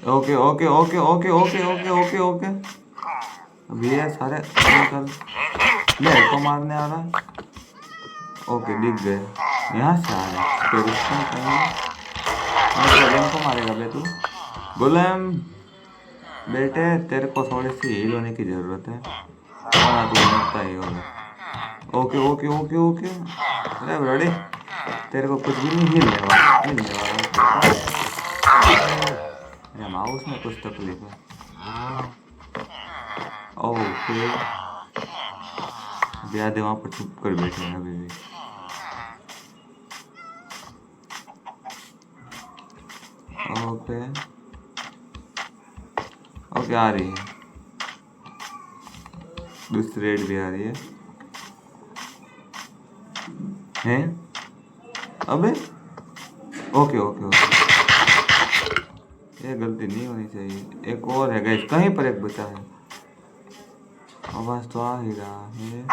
Okay okay okay okay okay okay okay okay. अभी ये सारे निकल। मेरे को मारने आ रहा है। ओके दिख गए, यहाँ से आ रहे। फिर उसमें कहीं को मारेगा बे तू? गुलाम बेटे, तेरे को थोड़ी सी हील होने की जरूरत है, वरना तू मरता ही होगा। Okay okay okay okay. अरे बड़े, तेरे को कुछ भी नहीं मिलने वाला, मिलने वाला। माउस में कुछ तकलीफ है। ओके, ब्याह वहां पर छुप कर बैठे हैं अभी भी। ओके ओके, आ रही है दूसरी रेड भी आ रही है। हैं? अबे ओके ओके ओके, ये गलती नहीं होनी चाहिए। एक और है गाइस, कहीं पर एक बचा है। आवाज तो आ ही रहा है।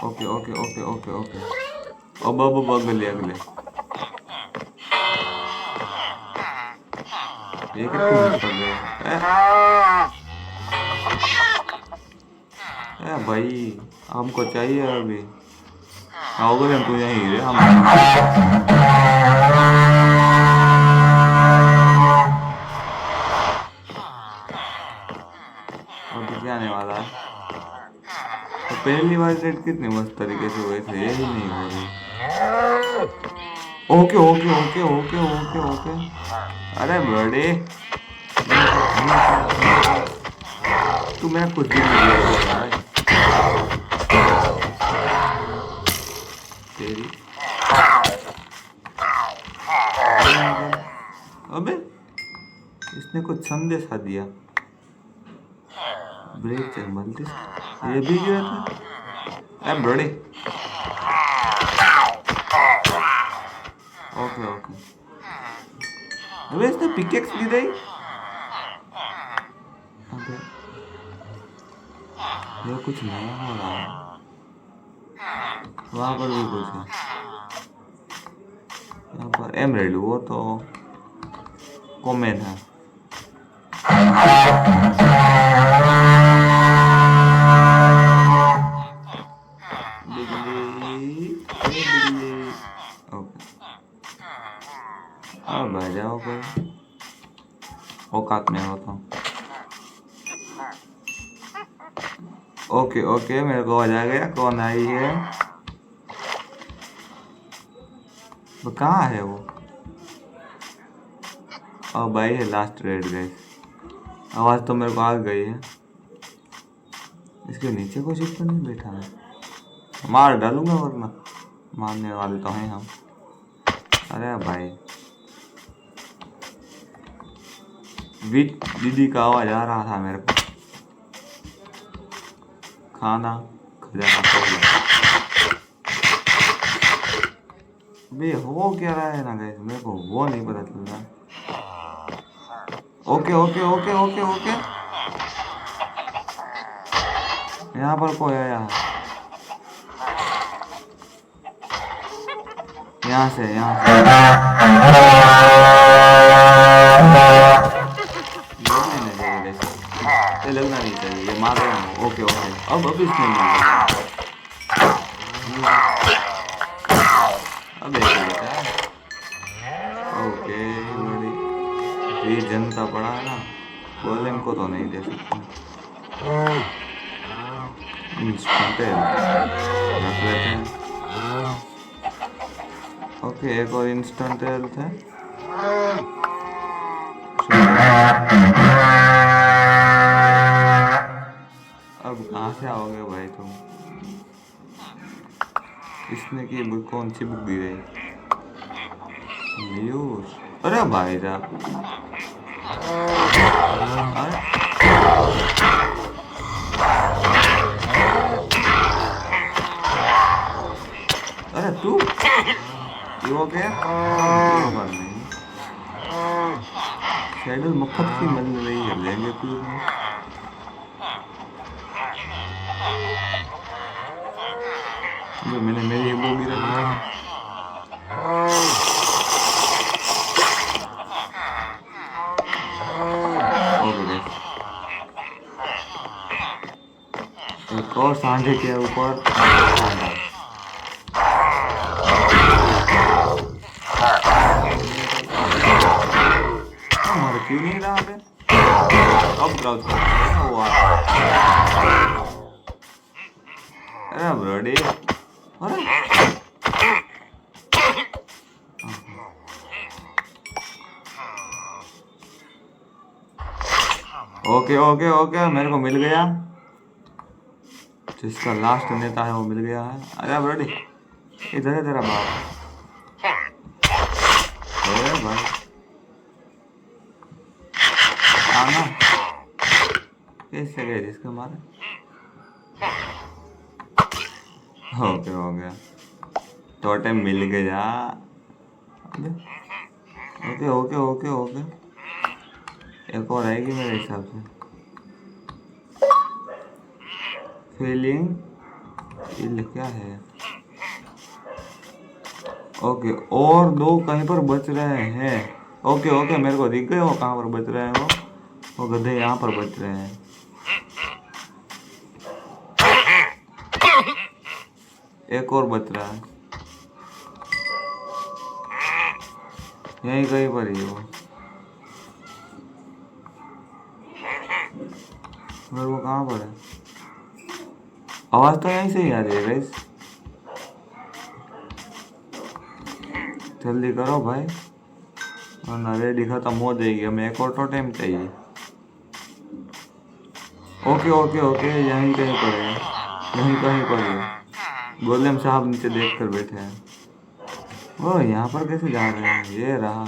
Okay okay okay okay okay, अब अगले अगले ये भाई, हमको चाहिए अभी। आओगे हम तो यहीं रे हम। अभी क्या आने वाला है? तो पहली बार रेड कितनी मस्त तरीके से हुए थे, यही नहीं हो रही। Okay okay okay okay okay okay. अरे बड़े, तू मेरा कुछ भी नहीं है तेरी। अबे इसने कुछ संदेशा दिया। ब्रेक चेक मल्टी, ये भी गिरा था। अरे बड़े, ओके ओके। अबे इसने पिकेक्स दी गई। अबे ये कुछ नहीं हो रहा है, वहाँ पर भी कुछ है। यहाँ पर एमरेल्ड, वो तो कॉमन है। अब आ जाओ कोई, औकात में हो तो। ओके ओके, मेरे को आ गया कौन आई है। वो कहाँ है वो? अब भाई है लास्ट रेड गाइस। आवाज तो मेरे को आ गई है। इसके नीचे कुछ तो नहीं बैठा है, मार डालूंगा वरना, मारने वाले तो हैं हम। अरे भाई विट दीदी का आवाज आ रहा था मेरे को। खाना खजाना बे हो क्या रहा है ना गाइस, मेरे को वो नहीं पता चल रहा। Okay okay okay okay okay, यहाँ पर कोई आया है। यहाँ से ये लगना नहीं चाहिए, ये मार रहे हैं। ओके ओके, अब इसमें अब ओके, ये जनता पड़ा है ना, गोलेम को तो नहीं दे सकते। इंस्टेंट रख लेते हैं। ओके, एक और इंस्टेंट हेल्थ है। अब कहाँ से आओगे भाई तुम? इसने की बुक कौन सी बुक दी रही? न्यूज। अरे भाई साहब, अरे तू ये हो गया? नहीं, शेडल मुफ्त की मिल रही है, लेंगे तू। जो मैंने मेरी वो भी रखी। एक और सांझे के ऊपर हमारे क्यों नहीं रहा पे? अब ब्राउज कर वो अरे ब्रडी, अरे ओके ओके ओके, मेरे को मिल गया। जिसका लास्ट नेता है वो मिल गया है। अरे ब्रडी, इधर है तेरा बाप। अरे भाई आना कैसे गए जिसका मारे? ओके हो गया, टोटम मिल गया। ओके ओके ओके ओके, एक और आएगी मेरे हिसाब से। फीलिंग फील क्या है? ओके, और दो कहीं पर बच रहे हैं। ओके ओके, मेरे को दिख गए वो कहाँ पर बच रहे हैं। वो गधे यहाँ पर बच रहे हैं। एक और बच रहा है यहीं कहीं पर ही वो। मगर वो कहाँ पर है? आवाज तो यहीं से ही आ रही है गाइस। जल्दी करो भाई, वरना रेडी खत्म हो जाएगी। हमें एक और टोटेम चाहिए। ओके ओके ओके, यहीं कहीं पर है, यहीं कहीं पर है। गोलेम साहब नीचे देख कर बैठे हैं। वो यहाँ पर कैसे जा रहे हैं? ये रहा।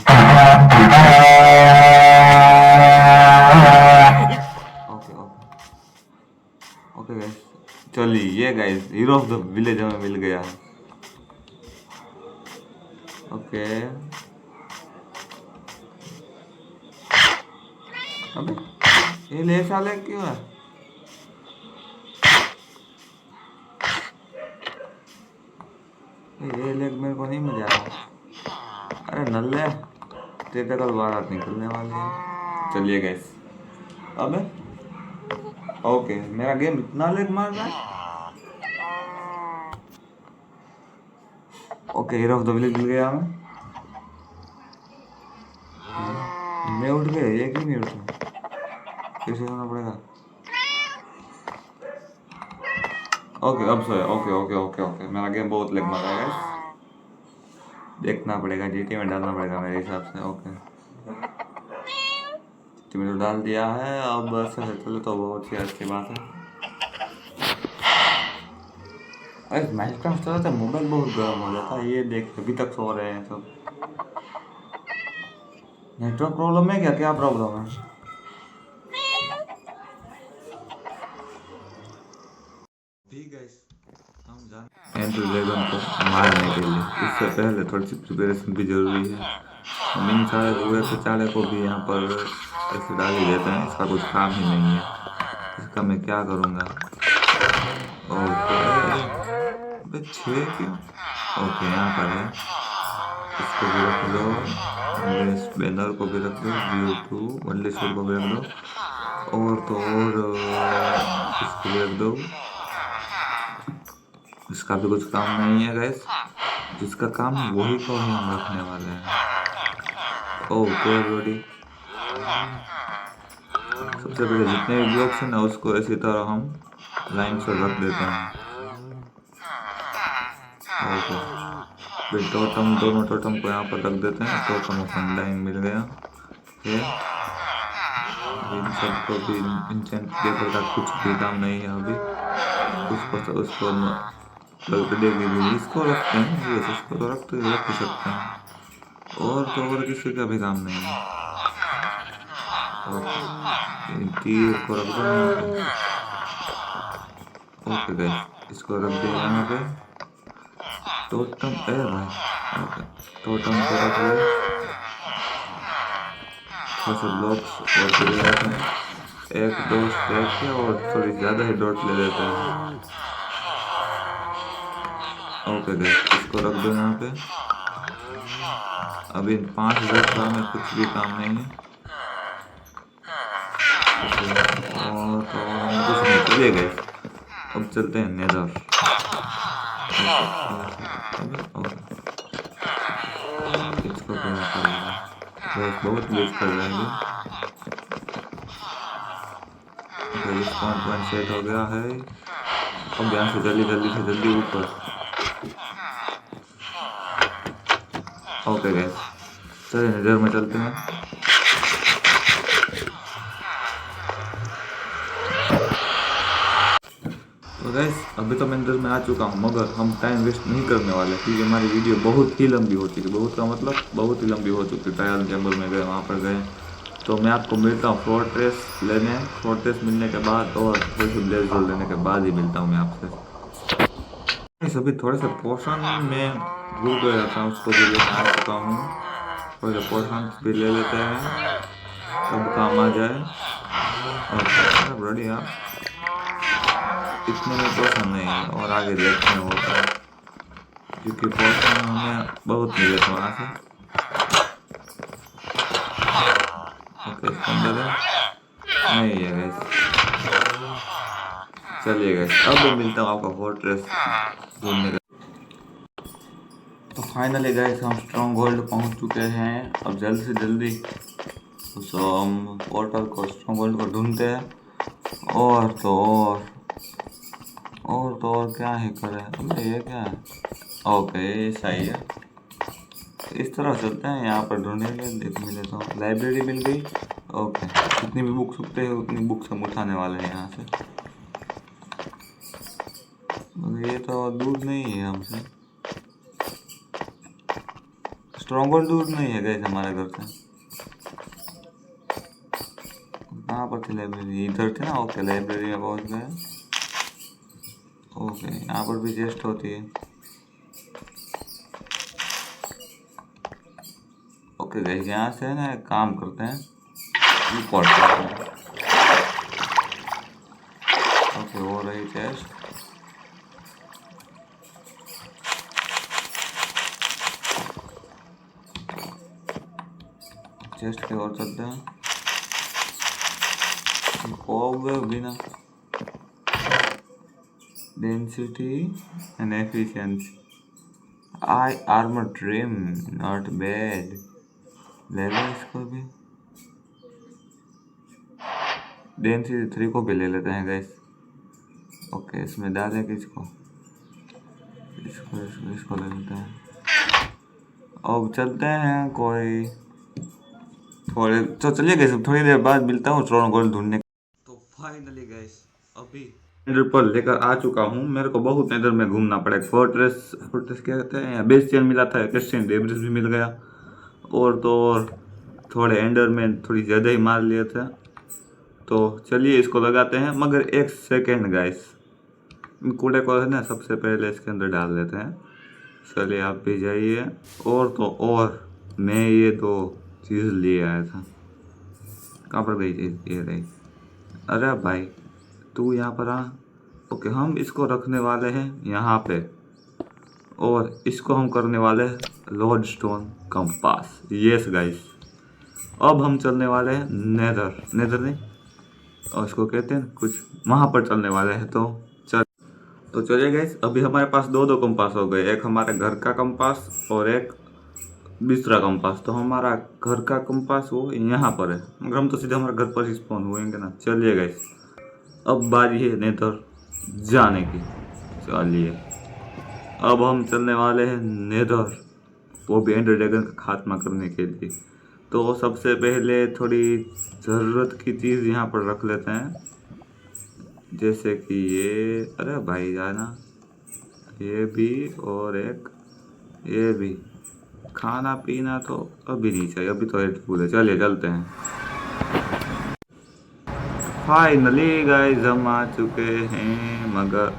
ओके ओके ओके गाइस, चलिए ये guys hero of the village हमें मिल गया है। ओके, अबे ये ले साले क्यों है? ये लेग मेरे को नहीं मजा आ रहा। अरे नल्ले, तेरे कल बारात निकलने वाली है। चलिए गाइस, अबे ओके, मेरा गेम इतना लेग मार रहा है। Okay, hero of the village मिल गया हमें। मैं उठ गया, ये क्यों नहीं उठा? कैसे होना पड़ेगा? ओके अब सोया। ओके ओके ओके ओके, मेरा गेम बहुत लेग मार रहा है गाइस। देखना पड़ेगा, जीटी में डालना पड़ेगा मेरे हिसाब से। ओके, जीटी में तो डाल दिया है। अब बस चलो तो बहुत ही अच्छी बात है। अरे मैच का चलता है, मोबाइल बहुत गर्म हो जाता है। ये देख अभी तक सो रहे हैं सब। नेटवर्क प्रॉब्लम है क्या? क्या प्रॉब्लम है? ठीक है, हम जान एंड्रू ड्रैगन को मारने के लिए। इससे पहले थोड़ी सी प्रिपरेशन भी जरूरी है। हम इन सारे हुए तो चाले को भी यहाँ पर ऐसे डाल ही देते हैं। इसका कुछ काम ही नहीं है। इसका मैं क्या करूँगा? ओके, छः क्यों? ओके, यहाँ पर है। इसको भी रख लो, इस बैनर को भी रख दो, व्यू टू वनलेश्वर को भी रख दो, और तो और इसको भी रख दो। इसका भी कुछ काम नहीं है गाइस। जिसका काम वही को ही हम रखने वाले हैं। ओके बॉडी, सबसे पहले जितने भी ब्लॉक्स हैं ना उसको इसी तरह हम लाइन से रख देते हैं। ओके, फिर टोटम, दोनों टोटम को यहाँ पर रख देते हैं। टोटम को लाइन मिल गया। इन सबको भी इंचेंट देकर का कुछ भी काम नहीं है अभी। उसको देगी, इसको रखते हैं, ये इसको तो रख ही सकते हैं। और किसी का भी काम नहीं है। तीर को रख दो। ओके गाइस, इसको रख दिया यहाँ पे। टोटम भाई, ओके, टोटम को रख ले। थोड़ा सा ब्लॉक्स और फिर लेते हैं। एक डॉट लेके और थोड़ी ज़्यादा ही डॉट ले लेते हैं। ओके गाइस, इसको रख दो यहाँ पे। अभी 5 डॉट में कुछ भी काम नहीं है। और तो कुछ नहीं, चलिए गाइस, अब चलते हैं नेदर। इसको क्या करेगा गाइस, बहुत लेट कर रहे हैं। पॉइंट सेट हो गया है। अब यहाँ से जल्दी ऊपर। ओके गाइस, चलिए नेदर में चलते हैं। तो गाइस, अभी तो मैं अंदर में आ चुका हूँ, मगर हम टाइम वेस्ट नहीं करने वाले क्योंकि हमारी वीडियो बहुत ही लंबी हो चुकी है। बहुत का मतलब बहुत ही लंबी हो चुकी है। ट्रायल चैम्बर में गए, वहाँ पर गए, तो मैं आपको मिलता हूँ फोर्ट्रेस लेने। फोर्ट्रेस मिलने के बाद और थोड़ी सी ब्लेज रोल लेने के बाद ही मिलता हूँ मैं आपसे। अभी थोड़े से पोर्शन में भूल गया था, उसको भी लेकर आ चुका हूँ। थोड़े से पोर्शन भी ले लेते हैं, सब काम आ जाए। और बढ़िया, इतने में पोर्शन नहीं है, और आगे देखते हैं होता है क्योंकि पोर्शन हमें बहुत मिले थे वहाँ से। ओके, इसके अंदर है नहीं है गाइस। चलिए गाइस, अब मिलता हूँ आपका फोर्ट्रेस ढूंढने का। तो फाइनली गाइस, हम स्ट्रॉन्ग होल्ड पहुँच चुके हैं। अब जल्द से जल्दी उस हम पोर्टल को, स्ट्रॉन्ग होल्ड को ढूंढते हैं। और क्या ही करें। अबे ये क्या है? ओके, सही है, इस तरह चलते हैं। यहाँ पर ढूंढेंगे, देख मिले तो लाइब्रेरी मिल गई। ओके, जितनी भी बुक्स उठते हैं उतनी बुक्स हम उठाने वाले हैं यहाँ से। मगर ये तो दूर नहीं है हमसे, स्ट्रॉन्ग होल्ड दूर नहीं है गैस हमारे घर से। कहाँ पर थी लाइब्रेरी? इधर थी ना। ओके, लाइब्रेरी में पहुँच गए। ओके, यहाँ पर भी चेस्ट होती है। ओके गाइस, यहाँ से ना एक काम करते हैं, रिपोर्ट करते हैं। ओके, हो रही चेस्ट। चेस्ट की ओर चलते हैं। बिना density and efficiency, I armour trim, not bad. ले लो इसको भी, डेंसिटी 3 को भी ले लेते हैं गाइस। ओके, इसमें डालें किसको? इसको ले लेते हैं। अब चलते हैं कोई थोड़े, तो चलिए गाइस, थोड़ी देर बाद मिलता हूँ स्ट्रॉन्ग होल्ड ढूंढने। तो फाइनली गाइस, अभी नेदर पर लेकर आ चुका हूँ। मेरे को बहुत नेदर में घूमना पड़ेगा। फोर्ट्रेस क्या कहते हैं, बेस्टियन मिला था, क्रिश्चियन डेब्रिस भी मिल गया, और तो और थोड़े एंडर में थोड़ी ज़्यादा ही मार लिए थे। तो चलिए इसको लगाते हैं, मगर एक सेकेंड गाइस, कूड़े को है ना सबसे पहले इसके अंदर डाल देते हैं। चलिए आप भी जाइए। और तो और मैं ये 2 चीज़ ले आया था। कहाँ पर गई चीज़? ये रही। अरे भाई, तू यहाँ पर आ। ओके, हम इसको रखने वाले हैं यहाँ पे, और इसको हम करने वाले हैं लोडस्टोन कंपास। यस गाइस, अब हम चलने वाले हैं नेदर नहीं, और इसको कहते हैं कुछ, वहाँ पर चलने वाले हैं। तो चलिए गाइस, अभी हमारे पास 2 कंपास हो गए। एक हमारे घर का कंपास और एक दूसरा कंपास। तो हमारा घर का कंपास वो यहाँ पर है, मगर हम तो सीधे हमारे घर पर ही स्पॉन हुएंगे ना। चलिए गाइस, अब बारी है नेदर जाने की। चलिए अब हम चलने वाले हैं नेदर, वो भी एंडर ड्रैगन का खात्मा करने के लिए। तो सबसे पहले थोड़ी ज़रूरत की चीज़ यहाँ पर रख लेते हैं, जैसे कि ये, अरे भाई जाना, ये भी और एक ये भी। खाना पीना तो अभी नहीं चाहिए, अभी तो रेड फूल है। चलिए चलते हैं। फाइनली गाइस हम आ चुके हैं, मगर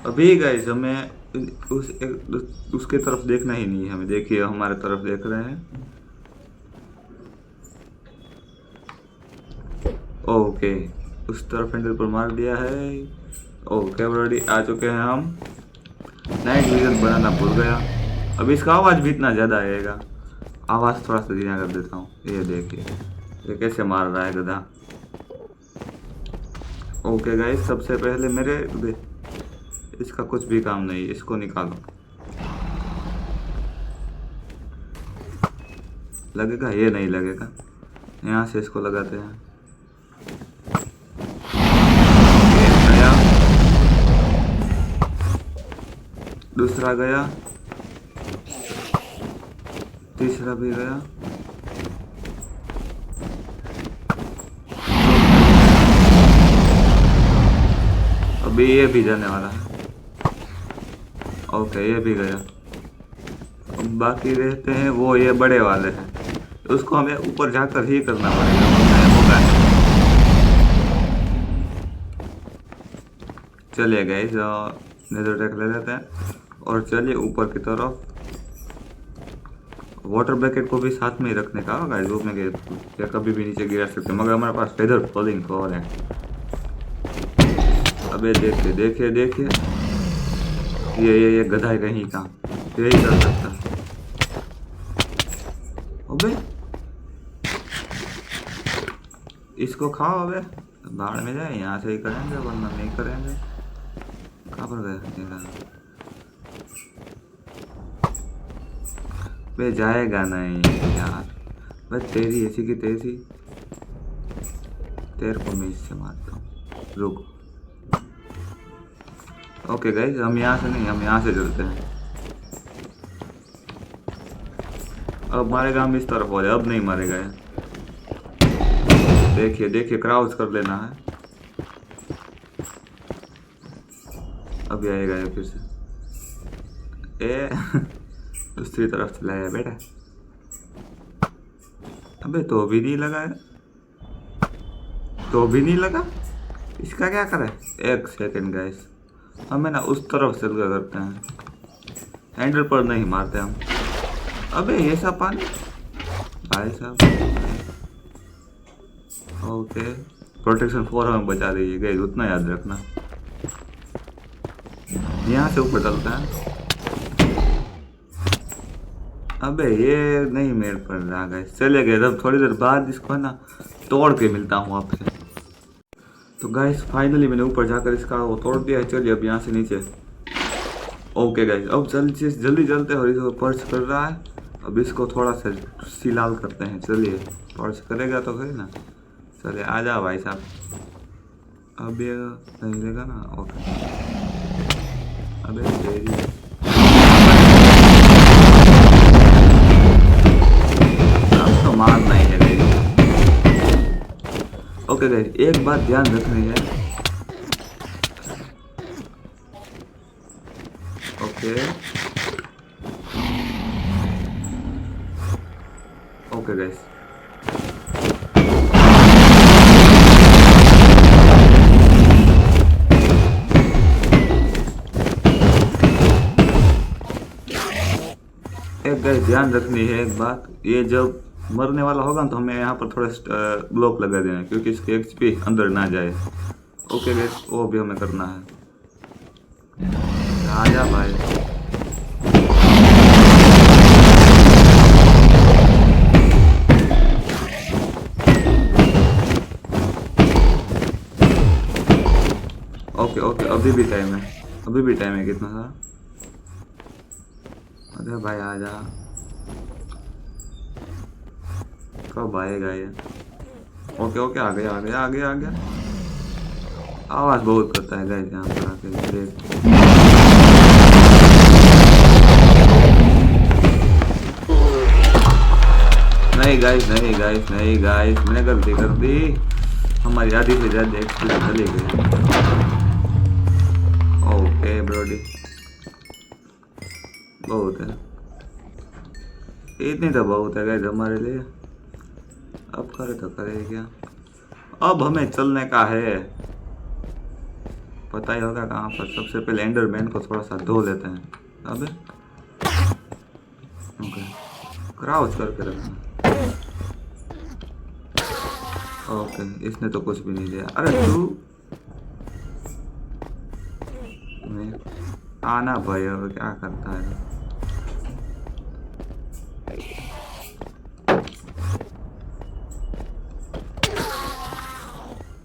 अभी गाइस हमें उसके तरफ देखना ही नहीं है। हमें देखिए हमारे तरफ देख रहे हैं। ओके, उस तरफ हैंडल पर मार दिया है। ओके ऑलरेडी आ चुके हैं हम। नाइट विजन बनाना भूल गया। अब इसका आवाज़ भी इतना ज़्यादा आएगा। आवाज़ थोड़ा सा धीमा कर देता हूँ। ये देखिए ये कैसे मार रहा है गधा। ओके गाइस, सबसे पहले इसका कुछ भी काम नहीं, इसको निकालो। लगेगा? ये नहीं लगेगा। यहाँ से इसको लगाते हैं। गया, दूसरा गया, तीसरा भी गया। अभी ये भी जाने वाला है। ओके ये भी गया। अब बाकी रहते हैं वो ये बड़े वाले हैं, उसको हमें ऊपर जाकर ही करना पड़ेगा, होगा। चलिए गाइस नेदर ट्रैक ले लेते हैं और चलिए ऊपर की तरफ। वाटर बैकेट को भी साथ में ही रखने का गाइस, धूप में गए कभी भी नीचे गिरा सकते, मगर हमारे पास फेदर फॉलिंग कवर है। अबे देखिए देखिए देखिए, ये गधा कहीं का यही कर सकता। अबे इसको खाओ, अबे बाहर में जाए, यहाँ से ही करेंगे वरना नहीं करेंगे। कहाँ पर गया? बे जाएगा नहीं यार, बस तेरी ऐसी की तेजी, तेरे को मैं इससे मारता हूँ। रुक। ओके गाइस, हम यहाँ से नहीं, हम यहाँ से चलते हैं। अब मारेगा हम इस तरफ हो जाए, अब नहीं मारेगा यार। देखिए देखिए, क्राउच कर लेना है। अब आएगा ये फिर से। ए दूसरी तरफ चलाया बेटा। अबे तो भी नहीं लगा है, तो भी नहीं लगा। इसका क्या करे? एक सेकंड गाइस, हमें ना उस तरफ से करते हैं, हैंडल पर नहीं मारते हम। अबे ये सब पानी भाई साहब। ओके, प्रोटेक्शन 4 हमें बचा रही है गाइस, उतना याद रखना। यहाँ से ऊपर चलता है। अबे ये नहीं मेरे पर रहा गाइस, चले गए। अब थोड़ी देर बाद इसको है ना तोड़ के मिलता हूँ आपसे। तो गाइस फाइनली मैंने ऊपर जाकर इसका वो तोड़ दिया है। चलिए अब यहाँ से नीचे। ओके गाइस, अब जल्दी चलते हैं। और इसको पर्च कर रहा है, अब इसको थोड़ा सा सिलाल करते हैं। चलिए, पर्च करेगा तो सही ना। चलिए आ जाओ भाई साहब। अब ये नहीं लेगा ना। ओके, अबे तेरी अब तो मारना ही है मेरी। ओके गाइस, एक बात ध्यान रखनी है। ओके ओके गाइस, एक गाइस ध्यान रखनी है एक बात, ये जब मरने वाला होगा तो हमें यहाँ पर थोड़ा ब्लॉक लगा देना, क्योंकि इसके एक्सपी अंदर ना जाए। ओके गाइस, वो भी हमें करना है। आजा भाई। ओके ओके, अभी भी टाइम है, अभी भी टाइम है। कितना था? अरे भाई आजा, कब आएगा ये? ओके ओके, आ गया आ गया आ गया आ गया। आवाज बहुत करता है गाइस यहाँ पर आके ब्रेक। नहीं गाइस, नहीं गाइस, नहीं गाइस, मैंने गलती कर दी। हमारी आधी से ज्यादा एक्सपीरियंस चली गई। ओके ब्रोडी, बहुत है, इतनी तो बहुत है गाइस हमारे लिए। अब करे तो करे क्या, अब हमें चलने का है। पता ही होगा कहाँ पर। सबसे पहले एंडरमैन को थोड़ा सा धो लेते हैं। अबे ओके, क्राउच करके रखना। ओके, इसने तो कुछ भी नहीं दिया। अरे तू आना भाई, अब क्या करता है।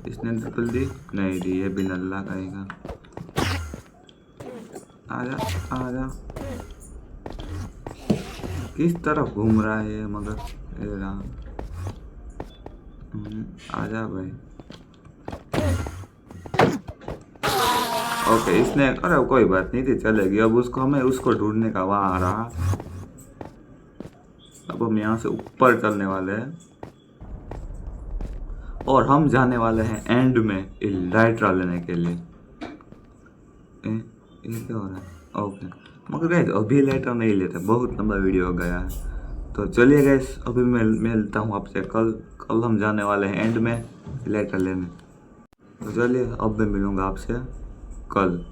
इसने ट्रिपल दी नहीं दी, ये भी नल्ला कहेगा। आजा आजा, किस तरफ घूम रहा है ये, मगर ये रहा। आजा भाई। ओके, इसने, अरे कोई बात नहीं थी, चलेगी। अब उसको, हमें उसको ढूंढने का वहां रहा। अब हम यहाँ से ऊपर चलने वाले हैं और हम जाने वाले हैं एंड में इलाइट्रा लेने के लिए। ये क्या हो रहा है? ओके, मगर गाइस अभी इलाइट्रा नहीं लेते, बहुत लंबा वीडियो हो गया है। तो चलिए गाइस, अभी मैं मिलता हूँ आपसे कल हम जाने वाले हैं एंड में इलाइट्रा लेने। तो चलिए, अब मैं मिलूँगा आपसे कल।